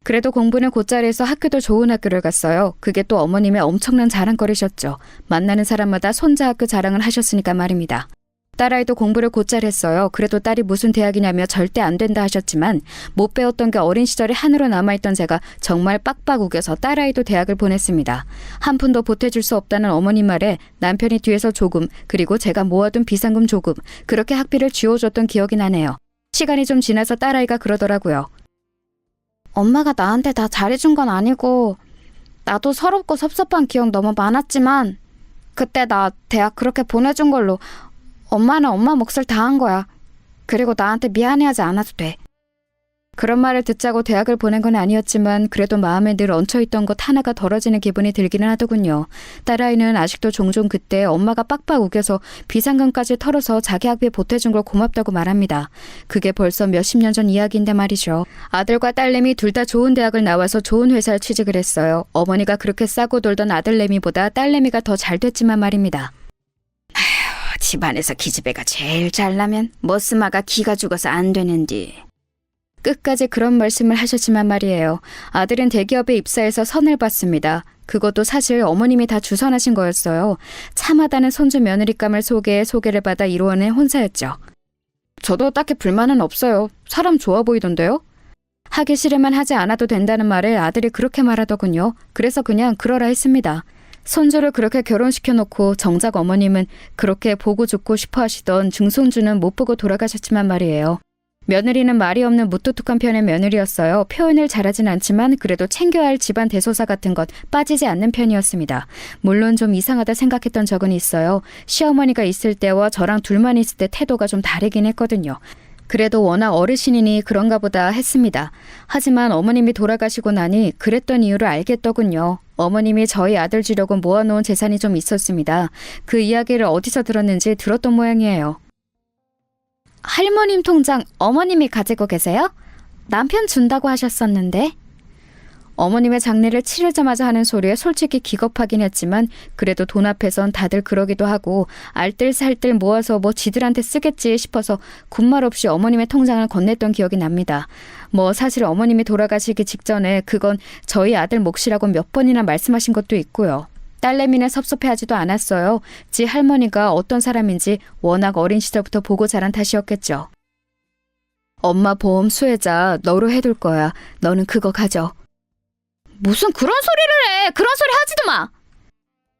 그래도 공부는 곧잘 해서 학교도 좋은 학교를 갔어요. 그게 또 어머님의 엄청난 자랑거리셨죠. 만나는 사람마다 손자 학교 자랑을 하셨으니까 말입니다. 딸아이도 공부를 곧잘 했어요. 그래도 딸이 무슨 대학이냐며 절대 안 된다 하셨지만 못 배웠던 게 어린 시절에 한으로 남아있던 제가 정말 빡빡 우겨서 딸아이도 대학을 보냈습니다. 한 푼도 보태줄 수 없다는 어머님 말에 남편이 뒤에서 조금 그리고 제가 모아둔 비상금 조금 그렇게 학비를 쥐어줬던 기억이 나네요. 시간이 좀 지나서 딸아이가 그러더라고요. 엄마가 나한테 다 잘해준 건 아니고 나도 서럽고 섭섭한 기억 너무 많았지만 그때 나 대학 그렇게 보내준 걸로 엄마는 엄마 몫을 다 한 거야. 그리고 나한테 미안해하지 않아도 돼. 그런 말을 듣자고 대학을 보낸 건 아니었지만 그래도 마음에 늘 얹혀있던 것 하나가 덜어지는 기분이 들기는 하더군요. 딸아이는 아직도 종종 그때 엄마가 빡빡 우겨서 비상금까지 털어서 자기 학비에 보태준 걸 고맙다고 말합니다. 그게 벌써 몇십 년 전 이야기인데 말이죠. 아들과 딸내미 둘 다 좋은 대학을 나와서 좋은 회사에 취직을 했어요. 어머니가 그렇게 싸고 돌던 아들내미보다 딸내미가 더 잘 됐지만 말입니다. 집안에서 기집애가 제일 잘나면 머스마가 기가 죽어서 안 되는디. 끝까지 그런 말씀을 하셨지만 말이에요. 아들은 대기업에 입사해서 선을 받습니다. 그것도 사실 어머님이 다 주선하신 거였어요. 참하다는 손주 며느리감을 소개해 소개를 받아 이루어낸 혼사였죠. 저도 딱히 불만은 없어요. 사람 좋아 보이던데요? 하기 싫으면 하지 않아도 된다는 말에 아들이 그렇게 말하더군요. 그래서 그냥 그러라 했습니다. 손주를 그렇게 결혼시켜놓고 정작 어머님은 그렇게 보고 죽고 싶어 하시던 증손주는 못 보고 돌아가셨지만 말이에요. 며느리는 말이 없는 무뚝뚝한 편의 며느리였어요. 표현을 잘하진 않지만 그래도 챙겨야 할 집안 대소사 같은 것 빠지지 않는 편이었습니다. 물론 좀 이상하다 생각했던 적은 있어요. 시어머니가 있을 때와 저랑 둘만 있을 때 태도가 좀 다르긴 했거든요. 그래도 워낙 어르신이니 그런가 보다 했습니다. 하지만 어머님이 돌아가시고 나니 그랬던 이유를 알겠더군요. 어머님이 저희 아들 주려고 모아놓은 재산이 좀 있었습니다. 그 이야기를 어디서 들었는지 들었던 모양이에요. 할머님 통장 어머님이 가지고 계세요? 남편 준다고 하셨었는데. 어머님의 장례를 치르자마자 하는 소리에 솔직히 기겁하긴 했지만 그래도 돈 앞에선 다들 그러기도 하고 알뜰살뜰 모아서 뭐 지들한테 쓰겠지 싶어서 군말 없이 어머님의 통장을 건넸던 기억이 납니다. 뭐 사실 어머님이 돌아가시기 직전에 그건 저희 아들 몫이라고 몇 번이나 말씀하신 것도 있고요. 딸내미는 섭섭해하지도 않았어요. 지 할머니가 어떤 사람인지 워낙 어린 시절부터 보고 자란 탓이었겠죠. 엄마 보험 수혜자 너로 해둘 거야. 너는 그거 가져. 무슨 그런 소리를 해. 그런 소리 하지도 마.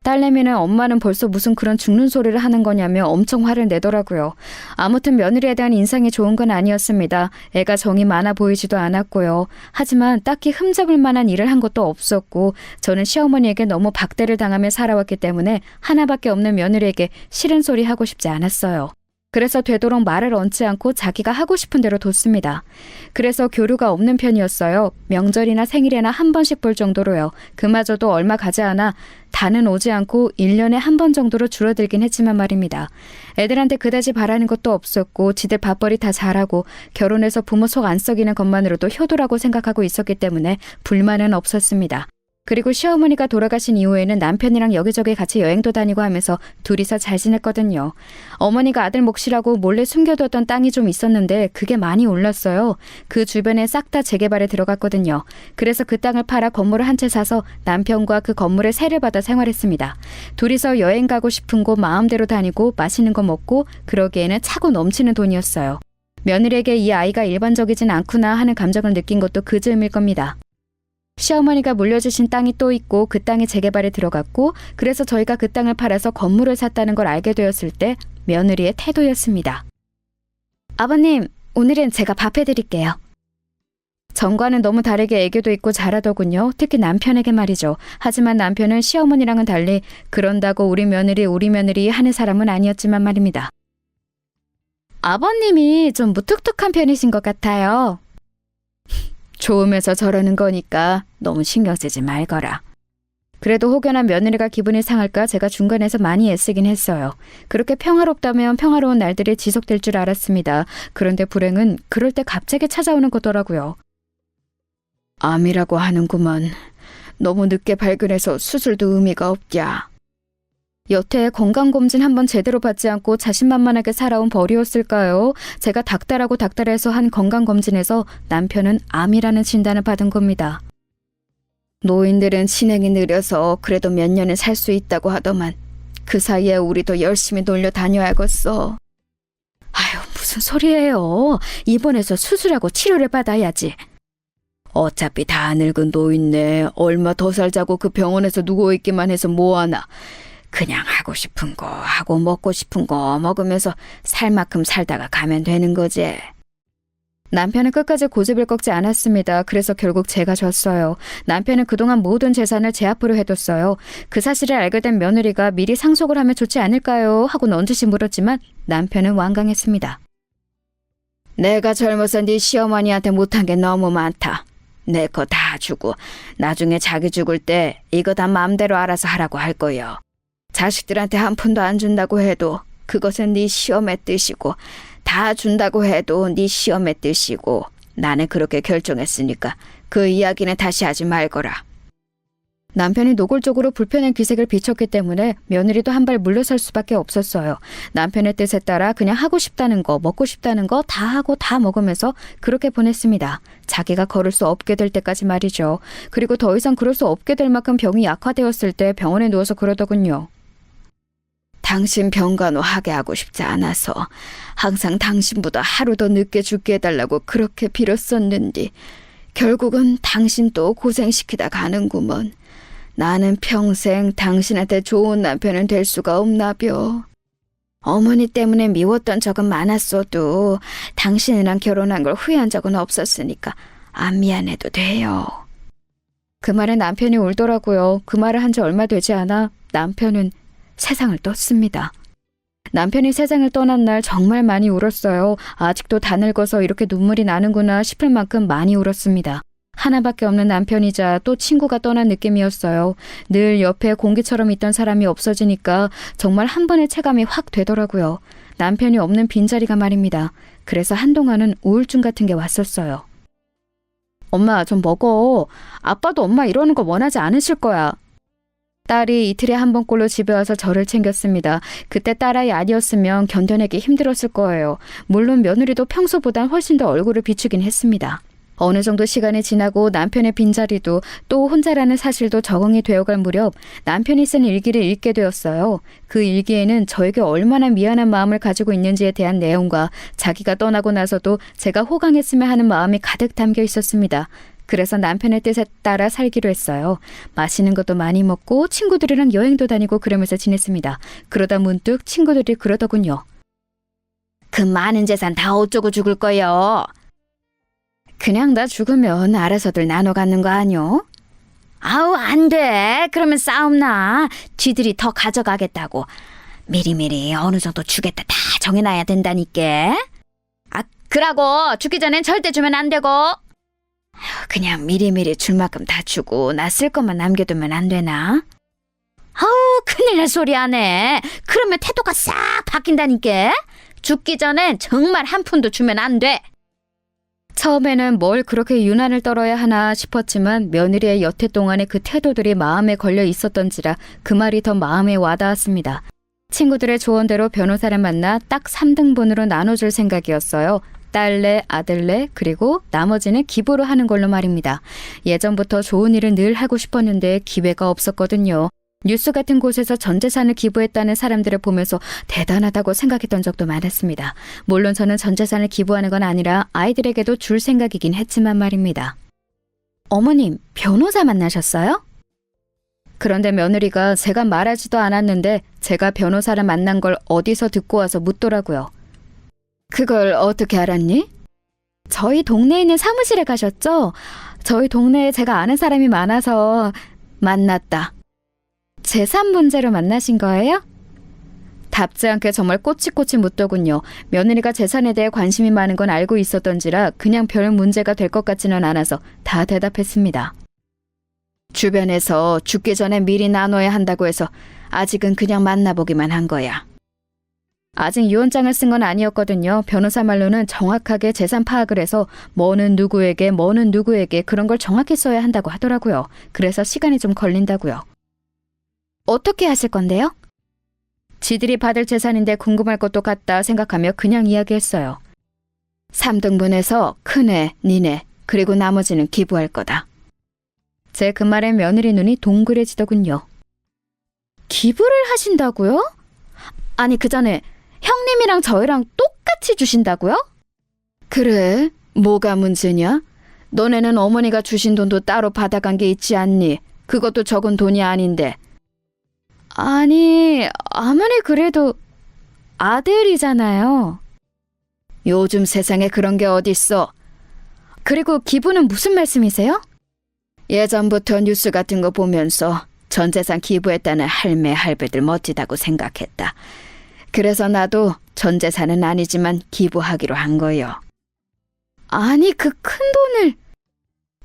딸내미는 엄마는 벌써 무슨 그런 죽는 소리를 하는 거냐며 엄청 화를 내더라고요. 아무튼 며느리에 대한 인상이 좋은 건 아니었습니다. 애가 정이 많아 보이지도 않았고요. 하지만 딱히 흠잡을 만한 일을 한 것도 없었고 저는 시어머니에게 너무 박대를 당하며 살아왔기 때문에 하나밖에 없는 며느리에게 싫은 소리 하고 싶지 않았어요. 그래서 되도록 말을 얹지 않고 자기가 하고 싶은 대로 뒀습니다. 그래서 교류가 없는 편이었어요. 명절이나 생일에나 한 번씩 볼 정도로요. 그마저도 얼마 가지 않아 다는 오지 않고 1년에 한 번 정도로 줄어들긴 했지만 말입니다. 애들한테 그다지 바라는 것도 없었고 지들 밥벌이 다 잘하고 결혼해서 부모 속 안 썩이는 것만으로도 효도라고 생각하고 있었기 때문에 불만은 없었습니다. 그리고 시어머니가 돌아가신 이후에는 남편이랑 여기저기 같이 여행도 다니고 하면서 둘이서 잘 지냈거든요. 어머니가 아들 몫이라고 몰래 숨겨뒀던 땅이 좀 있었는데 그게 많이 올랐어요. 그 주변에 싹 다 재개발에 들어갔거든요. 그래서 그 땅을 팔아 건물을 한 채 사서 남편과 그 건물에 세를 받아 생활했습니다. 둘이서 여행 가고 싶은 곳 마음대로 다니고 맛있는 거 먹고 그러기에는 차고 넘치는 돈이었어요. 며느리에게 이 아이가 일반적이진 않구나 하는 감정을 느낀 것도 그 즈음일 겁니다. 시어머니가 물려주신 땅이 또 있고 그 땅이 재개발에 들어갔고 그래서 저희가 그 땅을 팔아서 건물을 샀다는 걸 알게 되었을 때 며느리의 태도였습니다. 아버님, 오늘은 제가 밥 해드릴게요. 전과는 너무 다르게 애교도 있고 잘하더군요. 특히 남편에게 말이죠. 하지만 남편은 시어머니랑은 달리 그런다고 우리 며느리 하는 사람은 아니었지만 말입니다. 아버님이 좀 무뚝뚝한 편이신 것 같아요. 좋으면서 저러는 거니까 너무 신경 쓰지 말거라. 그래도 혹여나 며느리가 기분이 상할까 제가 중간에서 많이 애쓰긴 했어요. 그렇게 평화롭다면 평화로운 날들이 지속될 줄 알았습니다. 그런데 불행은 그럴 때 갑자기 찾아오는 거더라고요. 암이라고 하는구먼. 너무 늦게 발견해서 수술도 의미가 없냐. 여태 건강검진 한번 제대로 받지 않고 자신만만하게 살아온 벌이었을까요? 제가 닥달해서 한 건강검진에서 남편은 암이라는 진단을 받은 겁니다. 노인들은 진행이 느려서 그래도 몇 년은 살 수 있다고 하더만 그 사이에 우리도 열심히 놀려 다녀야겠어. 아유, 무슨 소리예요. 입원해서 수술하고 치료를 받아야지. 어차피 다 늙은 노인네 얼마 더 살자고 그 병원에서 누워있기만 해서 뭐하나. 그냥 하고 싶은 거 하고 먹고 싶은 거 먹으면서 살 만큼 살다가 가면 되는 거지. 남편은 끝까지 고집을 꺾지 않았습니다. 그래서 결국 제가 졌어요. 남편은 그동안 모든 재산을 제 앞으로 해뒀어요. 그 사실을 알게 된 며느리가 미리 상속을 하면 좋지 않을까요? 하고 넌지시 물었지만 남편은 완강했습니다. 내가 젊어서 네 시어머니한테 못한 게 너무 많다. 내 거 다 주고 나중에 자기 죽을 때 이거 다 마음대로 알아서 하라고 할 거요. 자식들한테 한 푼도 안 준다고 해도 그것은 네 시험의 뜻이고 다 준다고 해도 네 시험의 뜻이고 나는 그렇게 결정했으니까 그 이야기는 다시 하지 말거라. 남편이 노골적으로 불편한 기색을 비췄기 때문에 며느리도 한 발 물러설 수밖에 없었어요. 남편의 뜻에 따라 그냥 하고 싶다는 거, 먹고 싶다는 거 다 하고 다 먹으면서 그렇게 보냈습니다. 자기가 걸을 수 없게 될 때까지 말이죠. 그리고 더 이상 그럴 수 없게 될 만큼 병이 약화되었을 때 병원에 누워서 그러더군요. 당신 병간호 하게 하고 싶지 않아서 항상 당신보다 하루 더 늦게 죽게 해달라고 그렇게 빌었었는데 결국은 당신 또 고생시키다 가는구먼. 나는 평생 당신한테 좋은 남편은 될 수가 없나벼. 어머니 때문에 미웠던 적은 많았어도 당신이랑 결혼한 걸 후회한 적은 없었으니까 안 미안해도 돼요. 그 말에 남편이 울더라고요. 그 말을 한 지 얼마 되지 않아 남편은 세상을 떴습니다. 남편이 세상을 떠난 날 정말 많이 울었어요. 아직도 다 늙어서 이렇게 눈물이 나는구나 싶을 만큼 많이 울었습니다. 하나밖에 없는 남편이자 또 친구가 떠난 느낌이었어요. 늘 옆에 공기처럼 있던 사람이 없어지니까 정말 한 번의 체감이 확 되더라고요. 남편이 없는 빈자리가 말입니다. 그래서 한동안은 우울증 같은 게 왔었어요. 엄마 좀 먹어. 아빠도 엄마 이러는 거 원하지 않으실 거야. 딸이 이틀에 한 번꼴로 집에 와서 저를 챙겼습니다. 그때 딸아이 아니었으면 견뎌내기 힘들었을 거예요. 물론 며느리도 평소보단 훨씬 더 얼굴을 비추긴 했습니다. 어느 정도 시간이 지나고 남편의 빈자리도 또 혼자라는 사실도 적응이 되어갈 무렵 남편이 쓴 일기를 읽게 되었어요. 그 일기에는 저에게 얼마나 미안한 마음을 가지고 있는지에 대한 내용과 자기가 떠나고 나서도 제가 호강했으면 하는 마음이 가득 담겨 있었습니다. 그래서 남편의 뜻에 따라 살기로 했어요. 맛있는 것도 많이 먹고 친구들이랑 여행도 다니고 그러면서 지냈습니다. 그러다 문득 친구들이 그러더군요. 그 많은 재산 다 어쩌고 죽을 거요? 그냥 나 죽으면 알아서들 나눠 갖는 거 아니요? 아우 안 돼. 그러면 싸움 나. 쥐들이 더 가져가겠다고. 미리미리 어느 정도 주겠다 다 정해놔야 된다니까. 아 그러고 죽기 전엔 절대 주면 안 되고. 그냥 미리미리 줄 만큼 다 주고 나 쓸 것만 남겨두면 안 되나? 아우 큰일 날 소리 하네. 그러면 태도가 싹 바뀐다니까. 죽기 전엔 정말 한 푼도 주면 안 돼. 처음에는 뭘 그렇게 유난을 떨어야 하나 싶었지만 며느리의 여태 동안의 그 태도들이 마음에 걸려 있었던지라 그 말이 더 마음에 와닿았습니다. 친구들의 조언대로 변호사를 만나 딱 3등분으로 나눠줄 생각이었어요. 딸내, 아들내, 그리고 나머지는 기부로 하는 걸로 말입니다. 예전부터 좋은 일을 늘 하고 싶었는데 기회가 없었거든요. 뉴스 같은 곳에서 전 재산을 기부했다는 사람들을 보면서 대단하다고 생각했던 적도 많았습니다. 물론 저는 전 재산을 기부하는 건 아니라 아이들에게도 줄 생각이긴 했지만 말입니다. 어머님, 변호사 만나셨어요? 그런데 며느리가 제가 말하지도 않았는데 제가 변호사를 만난 걸 어디서 듣고 와서 묻더라고요. 그걸 어떻게 알았니? 저희 동네에 있는 사무실에 가셨죠? 저희 동네에 제가 아는 사람이 많아서 만났다. 재산 문제로 만나신 거예요? 답지 않게 정말 꼬치꼬치 묻더군요. 며느리가 재산에 대해 관심이 많은 건 알고 있었던지라 그냥 별 문제가 될 것 같지는 않아서 다 대답했습니다. 주변에서 죽기 전에 미리 나눠야 한다고 해서 아직은 그냥 만나보기만 한 거야. 아직 유언장을 쓴 건 아니었거든요. 변호사 말로는 정확하게 재산 파악을 해서 뭐는 누구에게 그런 걸 정확히 써야 한다고 하더라고요. 그래서 시간이 좀 걸린다고요. 어떻게 하실 건데요? 지들이 받을 재산인데 궁금할 것도 같다 생각하며 그냥 이야기했어요. 3등분해서 큰애, 니네, 그리고 나머지는 기부할 거다. 제 그 말에 며느리 눈이 동그래지더군요. 기부를 하신다고요? 아니 그 전에 형님이랑 저희랑 똑같이 주신다고요? 그래, 뭐가 문제냐? 너네는 어머니가 주신 돈도 따로 받아간 게 있지 않니? 그것도 적은 돈이 아닌데. 아니, 아무리 그래도 아들이잖아요. 요즘 세상에 그런 게 어딨어. 그리고 기부는 무슨 말씀이세요? 예전부터 뉴스 같은 거 보면서 전 재산 기부했다는 할매, 할배들 멋지다고 생각했다. 그래서 나도 전 재산은 아니지만 기부하기로 한 거요. 아니, 그 큰 돈을.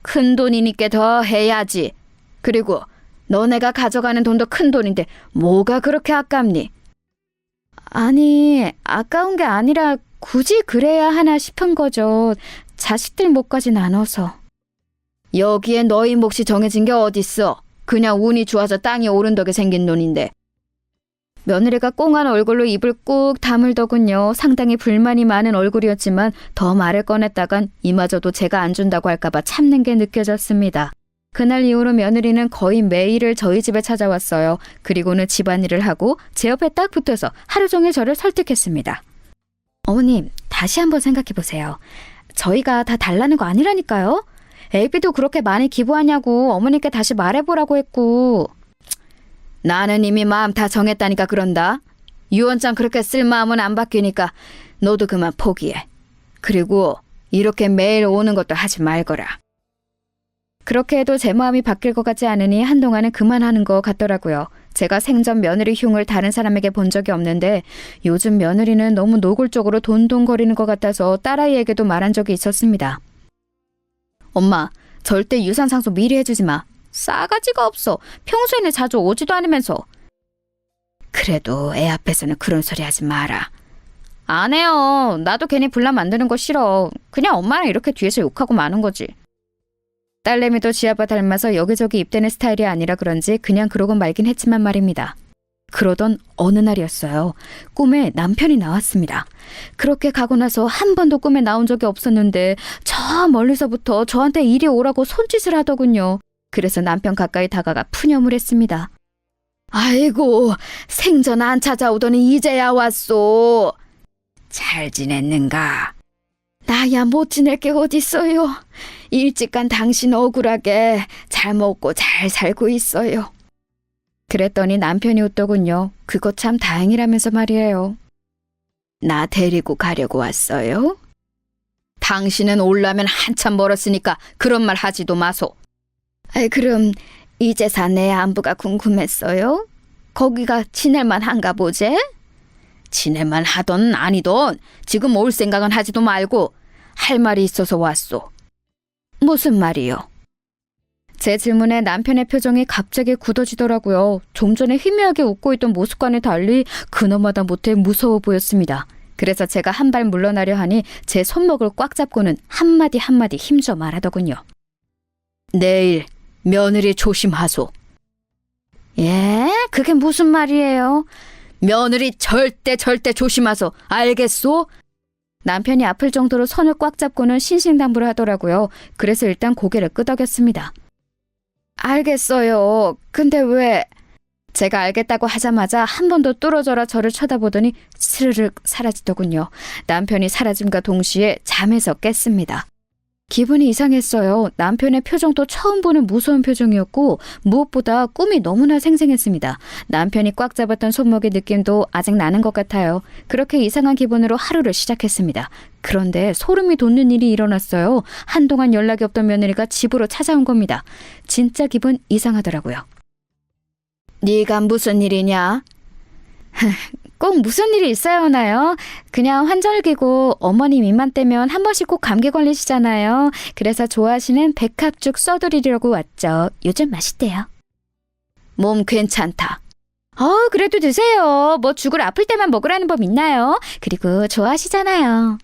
큰 돈이니까 더 해야지. 그리고 너네가 가져가는 돈도 큰 돈인데 뭐가 그렇게 아깝니? 아니, 아까운 게 아니라 굳이 그래야 하나 싶은 거죠. 자식들 몫까지 나눠서. 여기에 너희 몫이 정해진 게 어딨어. 그냥 운이 좋아서 땅이 오른 덕에 생긴 돈인데. 며느리가 꽁한 얼굴로 입을 꾹 다물더군요. 상당히 불만이 많은 얼굴이었지만 더 말을 꺼냈다간 이마저도 제가 안 준다고 할까봐 참는 게 느껴졌습니다. 그날 이후로 며느리는 거의 매일을 저희 집에 찾아왔어요. 그리고는 집안일을 하고 제 옆에 딱 붙어서 하루 종일 저를 설득했습니다. 어머님, 다시 한번 생각해보세요. 저희가 다 달라는 거 아니라니까요. 애비도 그렇게 많이 기부하냐고 어머니께 다시 말해보라고 했고. 나는 이미 마음 다 정했다니까 그런다. 유언장 그렇게 쓸 마음은 안 바뀌니까 너도 그만 포기해. 그리고 이렇게 매일 오는 것도 하지 말거라. 그렇게 해도 제 마음이 바뀔 것 같지 않으니 한동안은 그만하는 것 같더라고요. 제가 생전 며느리 흉을 다른 사람에게 본 적이 없는데 요즘 며느리는 너무 노골적으로 돈돈거리는 것 같아서 딸아이에게도 말한 적이 있었습니다. 엄마, 절대 유산 상속 미리 해주지 마. 싸가지가 없어. 평소에는 자주 오지도 않으면서. 그래도 애 앞에서는 그런 소리 하지 마라. 안 해요. 나도 괜히 분란 만드는 거 싫어. 그냥 엄마랑 이렇게 뒤에서 욕하고 마는 거지. 딸내미도 지 아빠 닮아서 여기저기 입대는 스타일이 아니라 그런지 그냥 그러고 말긴 했지만 말입니다. 그러던 어느 날이었어요. 꿈에 남편이 나왔습니다. 그렇게 가고 나서 한 번도 꿈에 나온 적이 없었는데 저 멀리서부터 저한테 이리 오라고 손짓을 하더군요. 그래서 남편 가까이 다가가 푸념을 했습니다. 아이고, 생전 안 찾아오더니 이제야 왔소. 잘 지냈는가? 나야 못 지낼 게 어딨어요. 일찍 간 당신 억울하게 잘 먹고 잘 살고 있어요. 그랬더니 남편이 웃더군요. 그거 참 다행이라면서 말이에요. 나 데리고 가려고 왔어요? 당신은 올라면 한참 멀었으니까 그런 말 하지도 마소. 그럼 이제사 내 안부가 궁금했어요? 거기가 지낼만 한가 보제? 지낼만 하던 아니던 지금 올 생각은 하지도 말고 할 말이 있어서 왔소. 무슨 말이요? 제 질문에 남편의 표정이 갑자기 굳어지더라고요. 좀 전에 희미하게 웃고 있던 모습과는 달리 그놈마다 못해 무서워 보였습니다. 그래서 제가 한 발 물러나려 하니 제 손목을 꽉 잡고는 한마디 한마디 힘줘 말하더군요. 내일 며느리 조심하소. 예? 그게 무슨 말이에요? 며느리 절대 조심하소. 알겠소? 남편이 아플 정도로 손을 꽉 잡고는 신신당부를 하더라고요. 그래서 일단 고개를 끄덕였습니다. 알겠어요. 근데 왜? 제가 알겠다고 하자마자 한 번 더 뚫어져라 저를 쳐다보더니 스르륵 사라지더군요. 남편이 사라짐과 동시에 잠에서 깼습니다. 기분이 이상했어요. 남편의 표정도 처음 보는 무서운 표정이었고 무엇보다 꿈이 너무나 생생했습니다. 남편이 꽉 잡았던 손목의 느낌도 아직 나는 것 같아요. 그렇게 이상한 기분으로 하루를 시작했습니다. 그런데 소름이 돋는 일이 일어났어요. 한동안 연락이 없던 며느리가 집으로 찾아온 겁니다. 진짜 기분 이상하더라고요. 네가 무슨 일이냐? 꼭 무슨 일이 있어야 하나요? 그냥 환절기고 어머님 입만 떼면 한 번씩 꼭 감기 걸리시잖아요. 그래서 좋아하시는 백합죽 써드리려고 왔죠. 요즘 맛있대요. 몸 괜찮다. 그래도 드세요. 뭐 죽을 아플 때만 먹으라는 법 있나요? 그리고 좋아하시잖아요.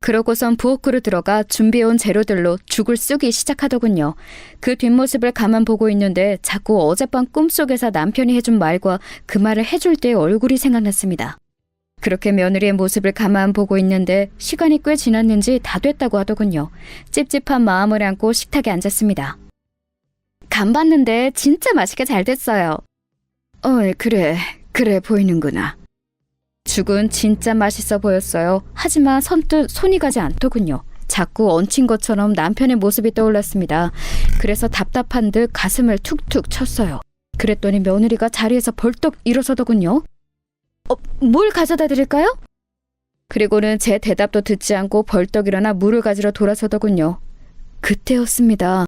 그러고선 부엌으로 들어가 준비해온 재료들로 죽을 쓰기 시작하더군요. 그 뒷모습을 가만 보고 있는데 자꾸 어젯밤 꿈속에서 남편이 해준 말과 그 말을 해줄 때의 얼굴이 생각났습니다. 그렇게 며느리의 모습을 가만 보고 있는데 시간이 꽤 지났는지 다 됐다고 하더군요. 찝찝한 마음을 안고 식탁에 앉았습니다. 간 봤는데 진짜 맛있게 잘 됐어요. 그래 보이는구나. 죽은 진짜 맛있어 보였어요. 하지만 선뜻 손이 가지 않더군요. 자꾸 얹힌 것처럼 남편의 모습이 떠올랐습니다. 그래서 답답한 듯 가슴을 툭툭 쳤어요. 그랬더니 며느리가 자리에서 벌떡 일어서더군요. 뭘 가져다 드릴까요? 그리고는 제 대답도 듣지 않고 벌떡 일어나 물을 가지러 돌아서더군요. 그때였습니다.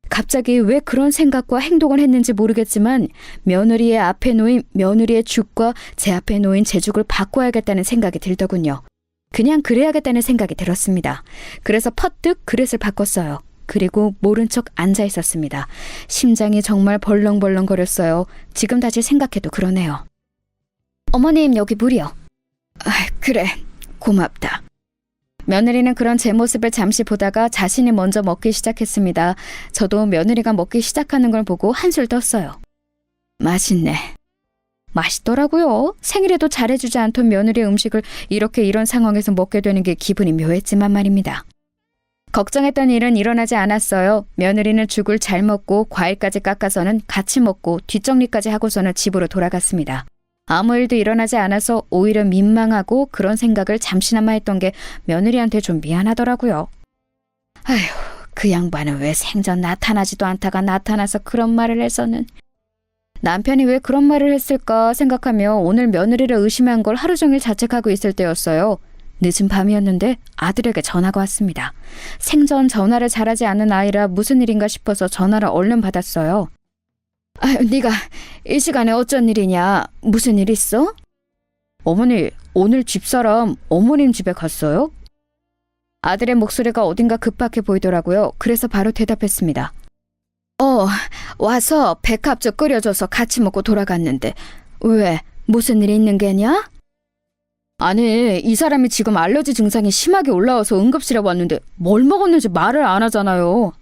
갑자기 왜 그런 생각과 행동을 했는지 모르겠지만 며느리의 앞에 놓인 며느리의 죽과 제 앞에 놓인 제 죽을 바꿔야겠다는 생각이 들더군요. 그냥 그래야겠다는 생각이 들었습니다. 그래서 퍼뜩 그릇을 바꿨어요. 그리고 모른 척 앉아 있었습니다. 심장이 정말 벌렁벌렁거렸어요. 지금 다시 생각해도 그러네요. 어머님, 여기 물이요. 그래, 고맙다. 며느리는 그런 제 모습을 잠시 보다가 자신이 먼저 먹기 시작했습니다. 저도 며느리가 먹기 시작하는 걸 보고 한술 떴어요. 맛있네. 맛있더라고요. 생일에도 잘해주지 않던 며느리의 음식을 이런 상황에서 먹게 되는 게 기분이 묘했지만 말입니다. 걱정했던 일은 일어나지 않았어요. 며느리는 죽을 잘 먹고 과일까지 깎아서는 같이 먹고 뒷정리까지 하고서는 집으로 돌아갔습니다. 아무 일도 일어나지 않아서 오히려 민망하고 그런 생각을 잠시나마 했던 게 며느리한테 좀 미안하더라고요. 아휴, 그 양반은 왜 생전 나타나지도 않다가 나타나서 그런 말을 해서는. 남편이 왜 그런 말을 했을까 생각하며 오늘 며느리를 의심한 걸 하루 종일 자책하고 있을 때였어요. 늦은 밤이었는데 아들에게 전화가 왔습니다. 생전 전화를 잘하지 않는 아이라 무슨 일인가 싶어서 전화를 얼른 받았어요. 네가 이 시간에 어쩐 일이냐? 무슨 일 있어? 어머니, 오늘 집사람 어머님 집에 갔어요? 아들의 목소리가 어딘가 급박해 보이더라고요. 그래서 바로 대답했습니다. 와서 백합죽 끓여줘서 같이 먹고 돌아갔는데 왜? 무슨 일이 있는 게냐? 아니, 이 사람이 지금 알러지 증상이 심하게 올라와서 응급실에 왔는데 뭘 먹었는지 말을 안 하잖아요.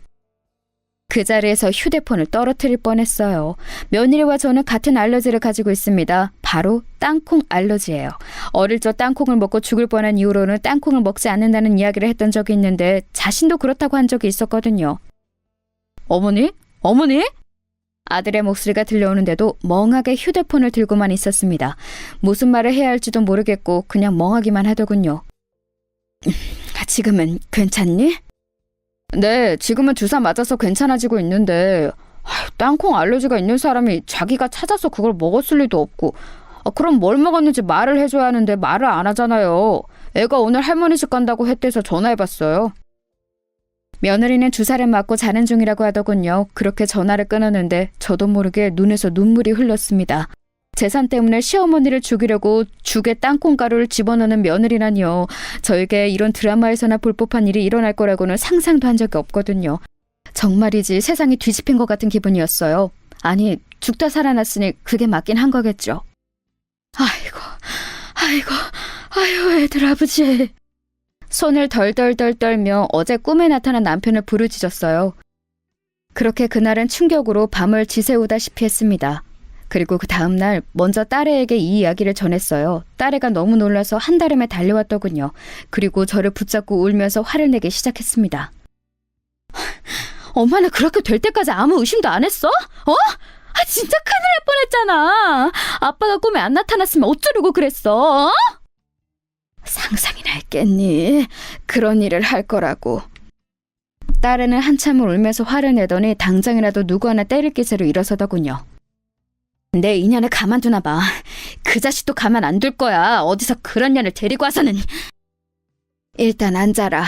그 자리에서 휴대폰을 떨어뜨릴 뻔했어요. 며느리와 저는 같은 알러지를 가지고 있습니다. 바로 땅콩 알러지예요. 어릴 적 땅콩을 먹고 죽을 뻔한 이후로는 땅콩을 먹지 않는다는 이야기를 했던 적이 있는데 자신도 그렇다고 한 적이 있었거든요. 어머니? 아들의 목소리가 들려오는데도 멍하게 휴대폰을 들고만 있었습니다. 무슨 말을 해야 할지도 모르겠고 그냥 멍하기만 하더군요. 지금은 괜찮니? 네, 지금은 주사 맞아서 괜찮아지고 있는데 땅콩 알러지가 있는 사람이 자기가 찾아서 그걸 먹었을 리도 없고 그럼 뭘 먹었는지 말을 해줘야 하는데 말을 안 하잖아요. 애가 오늘 할머니 집 간다고 했대서 전화해봤어요. 며느리는 주사를 맞고 자는 중이라고 하더군요. 그렇게 전화를 끊었는데 저도 모르게 눈에서 눈물이 흘렀습니다. 재산 때문에 시어머니를 죽이려고 죽에 땅콩가루를 집어넣는 며느리라니요. 저에게 이런 드라마에서나 볼 법한 일이 일어날 거라고는 상상도 한 적이 없거든요. 정말이지 세상이 뒤집힌 것 같은 기분이었어요. 아니, 죽다 살아났으니 그게 맞긴 한 거겠죠. 아이고, 애들 아버지. 손을 덜덜덜 떨며 어제 꿈에 나타난 남편을 부르짖었어요. 그렇게 그날은 충격으로 밤을 지새우다시피 했습니다. 그리고 그 다음날 먼저 딸애에게 이 이야기를 전했어요. 딸애가 너무 놀라서 한달음에 달려왔더군요. 그리고 저를 붙잡고 울면서 화를 내기 시작했습니다. 엄마는 그렇게 될 때까지 아무 의심도 안 했어? 진짜 큰일 날 뻔했잖아. 아빠가 꿈에 안 나타났으면 어쩌려고 그랬어? 상상이나 했겠니? 그런 일을 할 거라고. 딸애는 한참을 울면서 화를 내더니 당장이라도 누구 하나 때릴 기세로 일어서더군요. 내 인연을 가만두나 봐. 그 자식도 가만 안 둘 거야. 어디서 그런 년을 데리고 와서는. 일단 앉아라.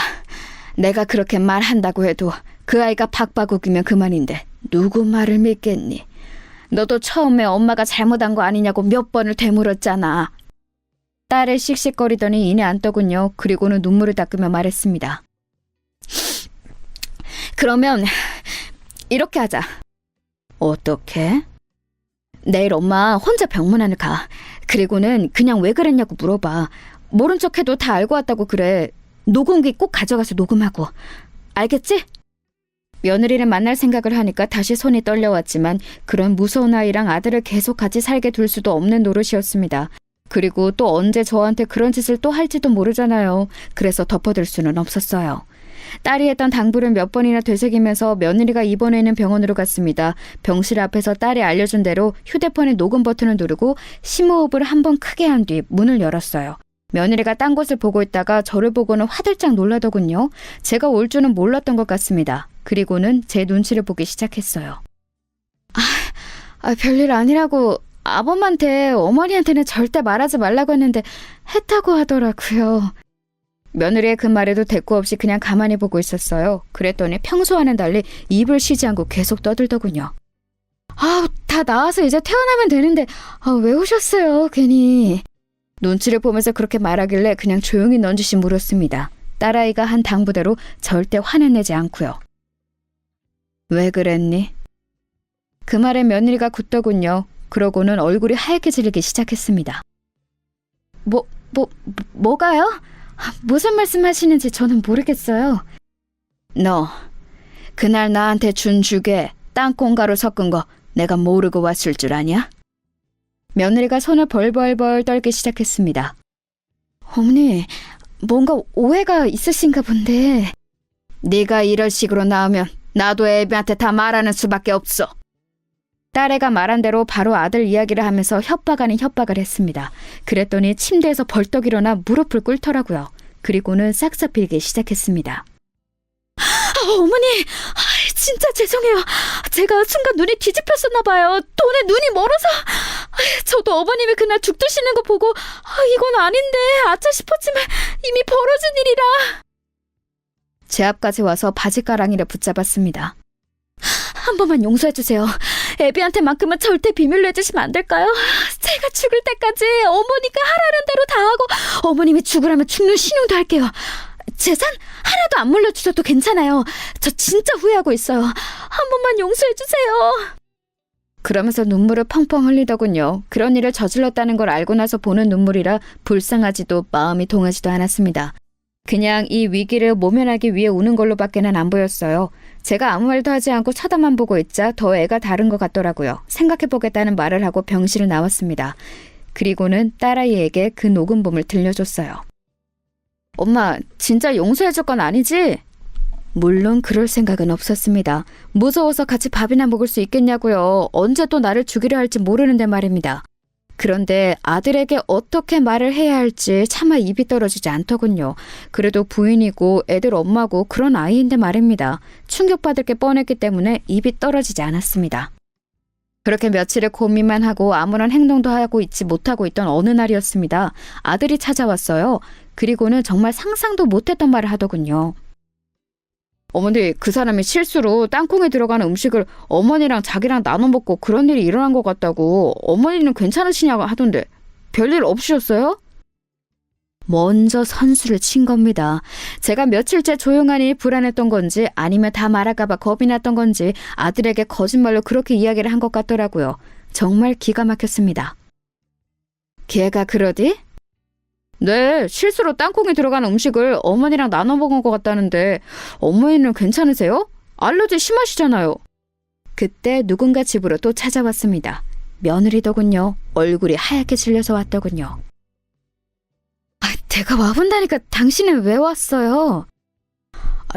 내가 그렇게 말한다고 해도 그 아이가 박바국이면 그만인데 누구 말을 믿겠니? 너도 처음에 엄마가 잘못한 거 아니냐고 몇 번을 되물었잖아. 딸을 씩씩거리더니 이내 앉더군요. 그리고는 눈물을 닦으며 말했습니다. 그러면 이렇게 하자. 어떻게? 내일 엄마 혼자 병문안을 가. 그리고는 그냥 왜 그랬냐고 물어봐. 모른 척해도 다 알고 왔다고 그래. 녹음기 꼭 가져가서 녹음하고. 알겠지? 며느리를 만날 생각을 하니까 다시 손이 떨려왔지만 그런 무서운 아이랑 아들을 계속 같이 살게 둘 수도 없는 노릇이었습니다. 그리고 또 언제 저한테 그런 짓을 또 할지도 모르잖아요. 그래서 덮어둘 수는 없었어요. 딸이 했던 당부를 몇 번이나 되새기면서 며느리가 입원해 있는 병원으로 갔습니다. 병실 앞에서 딸이 알려준 대로 휴대폰의 녹음 버튼을 누르고 심호흡을 한 번 크게 한 뒤 문을 열었어요. 며느리가 딴 곳을 보고 있다가 저를 보고는 화들짝 놀라더군요. 제가 올 줄은 몰랐던 것 같습니다. 그리고는 제 눈치를 보기 시작했어요. 별일 아니라고 아범한테 어머니한테는 절대 말하지 말라고 했는데 했다고 하더라고요. 며느리의 그 말에도 대꾸 없이 그냥 가만히 보고 있었어요. 그랬더니 평소와는 달리 입을 쉬지 않고 계속 떠들더군요. 다 나와서 이제 퇴원하면 되는데 왜 오셨어요 괜히. 눈치를 보면서 그렇게 말하길래 그냥 조용히 넌지시 물었습니다. 딸아이가 한 당부대로 절대 화는 내지 않고요. 왜 그랬니? 그 말에 며느리가 굳더군요. 그러고는 얼굴이 하얗게 질리기 시작했습니다. 뭐가요? 무슨 말씀 하시는지 저는 모르겠어요. 너 그날 나한테 준 죽에 땅콩가루 섞은 거 내가 모르고 왔을 줄 아냐? 며느리가 손을 벌벌벌 떨기 시작했습니다. 어머니, 뭔가 오해가 있으신가 본데. 네가 이런 식으로 나오면 나도 애비한테 다 말하는 수밖에 없어. 딸애가 말한 대로 바로 아들 이야기를 하면서 협박 아닌 협박을 했습니다. 그랬더니 침대에서 벌떡 일어나 무릎을 꿇더라고요. 그리고는 싹싹 빌기 시작했습니다. 어머니, 진짜 죄송해요. 제가 순간 눈이 뒤집혔었나 봐요. 돈에 눈이 멀어서. 저도 어머님이 그날 죽 드시는 거 보고 이건 아닌데 아차 싶었지만 이미 벌어진 일이라. 제 앞까지 와서 바지가랑이를 붙잡았습니다. 한 번만 용서해주세요. 애비한테만큼은 절대 비밀로 해주시면 안 될까요? 제가 죽을 때까지 어머니가 하라는 대로 다 하고 어머님이 죽으라면 죽는 신용도 할게요. 재산 하나도 안 물려주셔도 괜찮아요. 저 진짜 후회하고 있어요. 한 번만 용서해주세요. 그러면서 눈물을 펑펑 흘리더군요. 그런 일을 저질렀다는 걸 알고 나서 보는 눈물이라 불쌍하지도 마음이 동하지도 않았습니다. 그냥 이 위기를 모면하기 위해 우는 걸로밖에는 안 보였어요. 제가 아무 말도 하지 않고 쳐다만 보고 있자 더 애가 다른 것 같더라고요. 생각해보겠다는 말을 하고 병실을 나왔습니다. 그리고는 딸아이에게 그 녹음본을 들려줬어요. 엄마, 진짜 용서해줄 건 아니지? 물론 그럴 생각은 없었습니다. 무서워서 같이 밥이나 먹을 수 있겠냐고요. 언제 또 나를 죽이려 할지 모르는데 말입니다. 그런데 아들에게 어떻게 말을 해야 할지 차마 입이 떨어지지 않더군요. 그래도 부인이고 애들 엄마고 그런 아이인데 말입니다. 충격받을 게 뻔했기 때문에 입이 떨어지지 않았습니다. 그렇게 며칠을 고민만 하고 아무런 행동도 하고 있지 못하고 있던 어느 날이었습니다. 아들이 찾아왔어요. 그리고는 정말 상상도 못했던 말을 하더군요. 어머니, 그 사람이 실수로 땅콩에 들어가는 음식을 어머니랑 자기랑 나눠 먹고 그런 일이 일어난 것 같다고. 어머니는 괜찮으시냐고 하던데 별일 없으셨어요? 먼저 선수를 친 겁니다. 제가 며칠째 조용하니 불안했던 건지 아니면 다 말할까봐 겁이 났던 건지 아들에게 거짓말로 그렇게 이야기를 한 것 같더라고요. 정말 기가 막혔습니다. 걔가 그러디? 네, 실수로 땅콩에 들어간 음식을 어머니랑 나눠 먹은 것 같다는데 어머니는 괜찮으세요? 알러지 심하시잖아요. 그때 누군가 집으로 또 찾아왔습니다. 며느리더군요. 얼굴이 하얗게 질려서 왔더군요. 제가 와본다니까 당신은 왜 왔어요?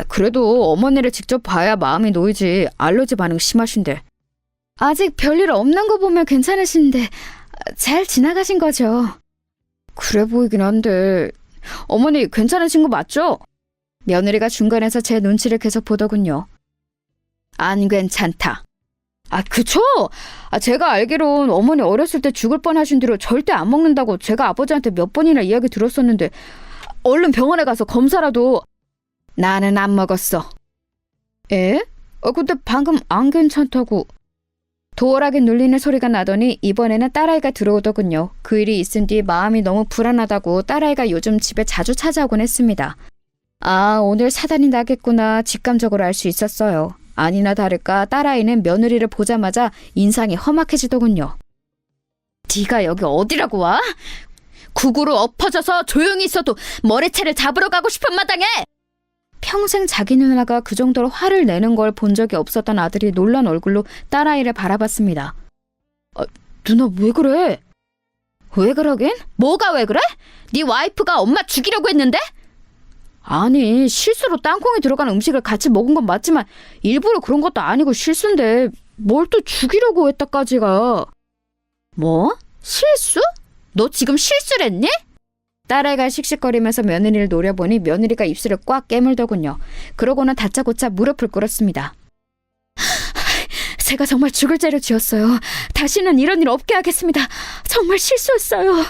그래도 어머니를 직접 봐야 마음이 놓이지. 알러지 반응 심하신데. 아직 별일 없는 거 보면 괜찮으신데 잘 지나가신 거죠? 그래 보이긴 한데 어머니 괜찮으신 거 맞죠? 며느리가 중간에서 제 눈치를 계속 보더군요. 안 괜찮다. 그쵸? 제가 알기론 어머니 어렸을 때 죽을 뻔하신 뒤로 절대 안 먹는다고 제가 아버지한테 몇 번이나 이야기 들었었는데 얼른 병원에 가서 검사라도. 나는 안 먹었어. 에? 근데 방금 안 괜찮다고. 도어락에 눌리는 소리가 나더니 이번에는 딸아이가 들어오더군요. 그 일이 있은 뒤 마음이 너무 불안하다고 딸아이가 요즘 집에 자주 찾아오곤 했습니다. 오늘 사단이 나겠구나 직감적으로 알 수 있었어요. 아니나 다를까 딸아이는 며느리를 보자마자 인상이 험악해지더군요. 네가 여기 어디라고 와? 구구로 엎어져서 조용히 있어도 머리채를 잡으러 가고 싶은 마당에! 평생 자기 누나가 그 정도로 화를 내는 걸 본 적이 없었던 아들이 놀란 얼굴로 딸아이를 바라봤습니다. 누나 왜 그래? 왜 그러긴? 뭐가 왜 그래? 네 와이프가 엄마 죽이려고 했는데? 아니 실수로 땅콩이 들어간 음식을 같이 먹은 건 맞지만 일부러 그런 것도 아니고 실수인데 뭘 또 죽이려고 했다까지가. 뭐? 실수? 너 지금 실수를 했니? 딸아이가 씩씩거리면서 며느리를 노려보니 며느리가 입술을 꽉 깨물더군요. 그러고는 다짜고짜 무릎을 꿇었습니다. 제가 정말 죽을 죄를 지었어요. 다시는 이런 일 없게 하겠습니다. 정말 실수했어요.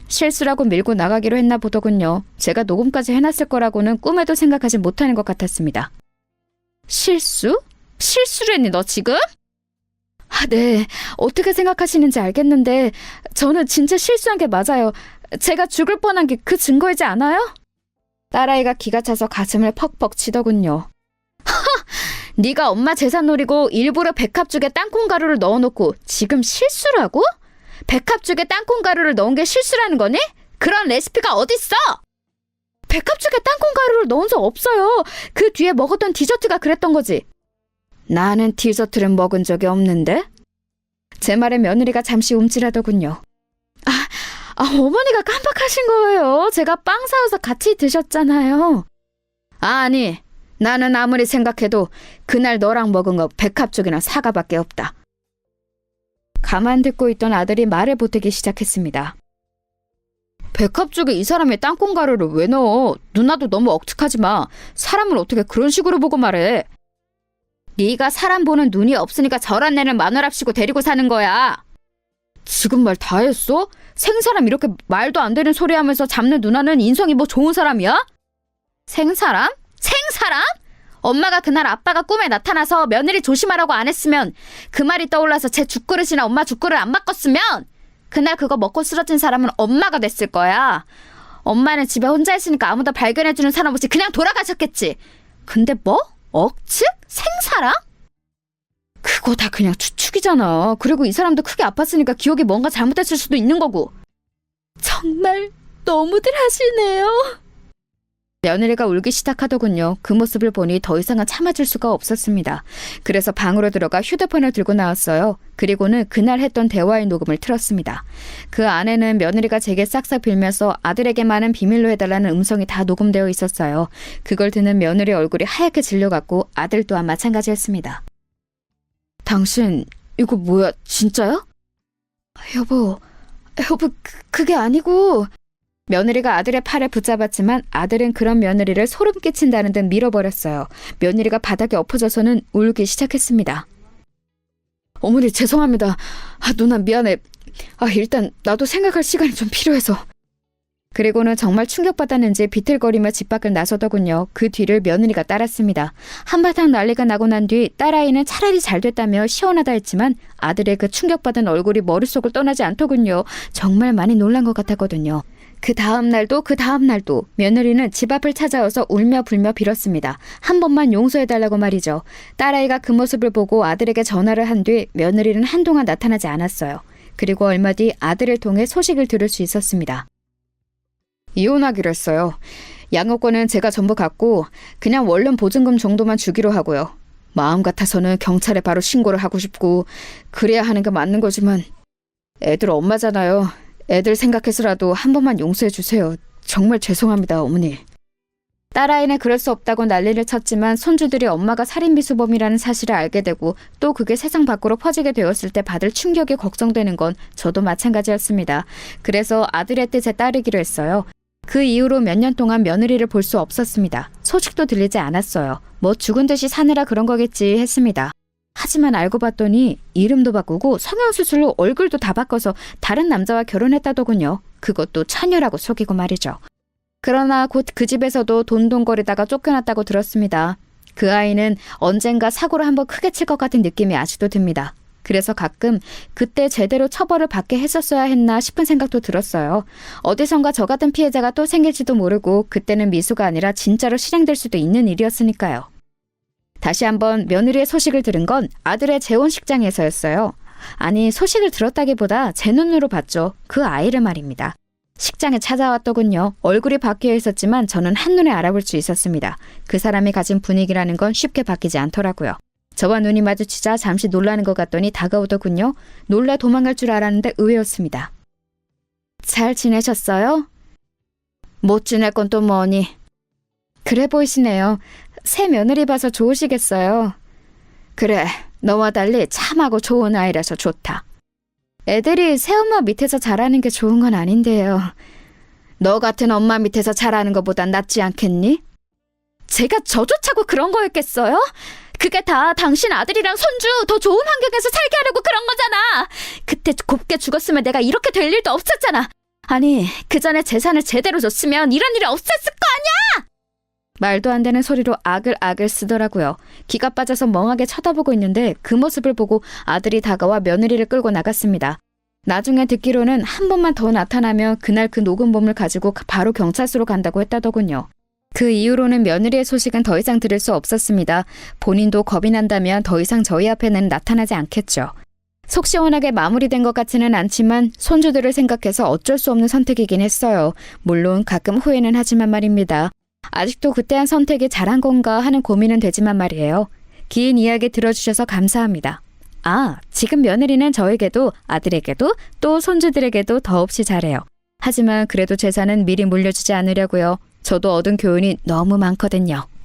실수라고 밀고 나가기로 했나 보더군요. 제가 녹음까지 해놨을 거라고는 꿈에도 생각하지 못하는 것 같았습니다. 실수? 실수를 했니 너 지금? 네. 어떻게 생각하시는지 알겠는데 저는 진짜 실수한 게 맞아요. 제가 죽을 뻔한 게 그 증거이지 않아요? 딸아이가 기가 차서 가슴을 퍽퍽 치더군요. 네가 엄마 재산 노리고 일부러 백합죽에 땅콩가루를 넣어놓고 지금 실수라고? 백합죽에 땅콩가루를 넣은 게 실수라는 거니? 그런 레시피가 어딨어? 백합죽에 땅콩가루를 넣은 적 없어요. 그 뒤에 먹었던 디저트가 그랬던 거지. 나는 디저트를 먹은 적이 없는데? 제 말에 며느리가 잠시 움찔하더군요. 어머니가 깜빡하신 거예요. 제가 빵 사와서 같이 드셨잖아요. 아니, 나는 아무리 생각해도 그날 너랑 먹은 거 백합죽이나 사과밖에 없다. 가만 듣고 있던 아들이 말을 보태기 시작했습니다. 백합죽에 이 사람이 땅콩가루를 왜 넣어? 누나도 너무 억측하지 마. 사람을 어떻게 그런 식으로 보고 말해? 네가 사람 보는 눈이 없으니까 저런 애는 마누랍시고 데리고 사는 거야. 지금 말 다 했어? 생사람 이렇게 말도 안 되는 소리 하면서 잡는 누나는 인성이 뭐 좋은 사람이야? 생사람? 생사람? 엄마가 그날 아빠가 꿈에 나타나서 며느리 조심하라고 안 했으면 그 말이 떠올라서 제 죽그릇이나 엄마 죽그릇 안 바꿨으면 그날 그거 먹고 쓰러진 사람은 엄마가 됐을 거야. 엄마는 집에 혼자 있으니까 아무도 발견해주는 사람 없이 그냥 돌아가셨겠지. 근데 뭐? 억측? 생사람? 그거 다 그냥 추측이잖아. 그리고 이 사람도 크게 아팠으니까 기억이 뭔가 잘못됐을 수도 있는 거고. 정말 너무들 하시네요. 며느리가 울기 시작하더군요. 그 모습을 보니 더 이상은 참아줄 수가 없었습니다. 그래서 방으로 들어가 휴대폰을 들고 나왔어요. 그리고는 그날 했던 대화의 녹음을 틀었습니다. 그 안에는 며느리가 제게 싹싹 빌면서 아들에게만은 비밀로 해달라는 음성이 다 녹음되어 있었어요. 그걸 듣는 며느리 얼굴이 하얗게 질려갔고 아들 또한 마찬가지였습니다. 당신 이거 뭐야 진짜야? 여보 그게 아니고. 며느리가 아들의 팔을 붙잡았지만 아들은 그런 며느리를 소름 끼친다는 듯 밀어버렸어요. 며느리가 바닥에 엎어져서는 울기 시작했습니다. 어머니 죄송합니다. 누나 미안해. 일단 나도 생각할 시간이 좀 필요해서. 그리고는 정말 충격받았는지 비틀거리며 집 밖을 나서더군요. 그 뒤를 며느리가 따랐습니다. 한바탕 난리가 나고 난 뒤 딸아이는 차라리 잘 됐다며 시원하다 했지만 아들의 그 충격받은 얼굴이 머릿속을 떠나지 않더군요. 정말 많이 놀란 것 같았거든요. 그 다음 날도 며느리는 집 앞을 찾아와서 울며 불며 빌었습니다. 한 번만 용서해달라고 말이죠. 딸아이가 그 모습을 보고 아들에게 전화를 한 뒤 며느리는 한동안 나타나지 않았어요. 그리고 얼마 뒤 아들을 통해 소식을 들을 수 있었습니다. 이혼하기로 했어요. 양육권은 제가 전부 갖고 그냥 원룸 보증금 정도만 주기로 하고요. 마음 같아서는 경찰에 바로 신고를 하고 싶고 그래야 하는 게 맞는 거지만 애들 엄마잖아요. 애들 생각해서라도 한 번만 용서해 주세요. 정말 죄송합니다, 어머니. 딸아이는 그럴 수 없다고 난리를 쳤지만 손주들이 엄마가 살인미수범이라는 사실을 알게 되고 또 그게 세상 밖으로 퍼지게 되었을 때 받을 충격이 걱정되는 건 저도 마찬가지였습니다. 그래서 아들의 뜻에 따르기로 했어요. 그 이후로 몇 년 동안 며느리를 볼 수 없었습니다. 소식도 들리지 않았어요. 뭐 죽은 듯이 사느라 그런 거겠지 했습니다. 하지만 알고 봤더니 이름도 바꾸고 성형수술로 얼굴도 다 바꿔서 다른 남자와 결혼했다더군요. 그것도 처녀라고 속이고 말이죠. 그러나 곧 그 집에서도 돈돈거리다가 쫓겨났다고 들었습니다. 그 아이는 언젠가 사고를 한번 크게 칠 것 같은 느낌이 아직도 듭니다. 그래서 가끔 그때 제대로 처벌을 받게 했었어야 했나 싶은 생각도 들었어요. 어디선가 저 같은 피해자가 또 생길지도 모르고 그때는 미수가 아니라 진짜로 실행될 수도 있는 일이었으니까요. 다시 한번 며느리의 소식을 들은 건 아들의 재혼식장에서였어요. 아니, 소식을 들었다기보다 제 눈으로 봤죠. 그 아이를 말입니다. 식장에 찾아왔더군요. 얼굴이 바뀌어 있었지만 저는 한눈에 알아볼 수 있었습니다. 그 사람이 가진 분위기라는 건 쉽게 바뀌지 않더라고요. 저와 눈이 마주치자 잠시 놀라는 것 같더니 다가오더군요. 놀라 도망갈 줄 알았는데 의외였습니다. 잘 지내셨어요? 못 지낼 건 또 뭐니? 그래 보이시네요. 새 며느리 봐서 좋으시겠어요. 그래, 너와 달리 참하고 좋은 아이라서 좋다. 애들이 새엄마 밑에서 자라는 게 좋은 건 아닌데요. 너 같은 엄마 밑에서 자라는 것보단 낫지 않겠니? 제가 저조차고 그런 거였겠어요? 그게 다 당신 아들이랑 손주 더 좋은 환경에서 살게 하려고 그런 거잖아. 그때 곱게 죽었으면 내가 이렇게 될 일도 없었잖아. 아니, 그 전에 재산을 제대로 줬으면 이런 일이 없었을 거 아니야! 말도 안 되는 소리로 아글아글 쓰더라고요. 기가 빠져서 멍하게 쳐다보고 있는데 그 모습을 보고 아들이 다가와 며느리를 끌고 나갔습니다. 나중에 듣기로는 한 번만 더 나타나면 그날 그 녹음본을 가지고 바로 경찰서로 간다고 했다더군요. 그 이후로는 며느리의 소식은 더 이상 들을 수 없었습니다. 본인도 겁이 난다면 더 이상 저희 앞에는 나타나지 않겠죠. 속 시원하게 마무리된 것 같지는 않지만 손주들을 생각해서 어쩔 수 없는 선택이긴 했어요. 물론 가끔 후회는 하지만 말입니다. 아직도 그때 한 선택이 잘한 건가 하는 고민은 되지만 말이에요. 긴 이야기 들어주셔서 감사합니다. 아, 지금 며느리는 저에게도 아들에게도 또 손주들에게도 더없이 잘해요. 하지만 그래도 재산은 미리 물려주지 않으려고요. 저도 얻은 교훈이 너무 많거든요.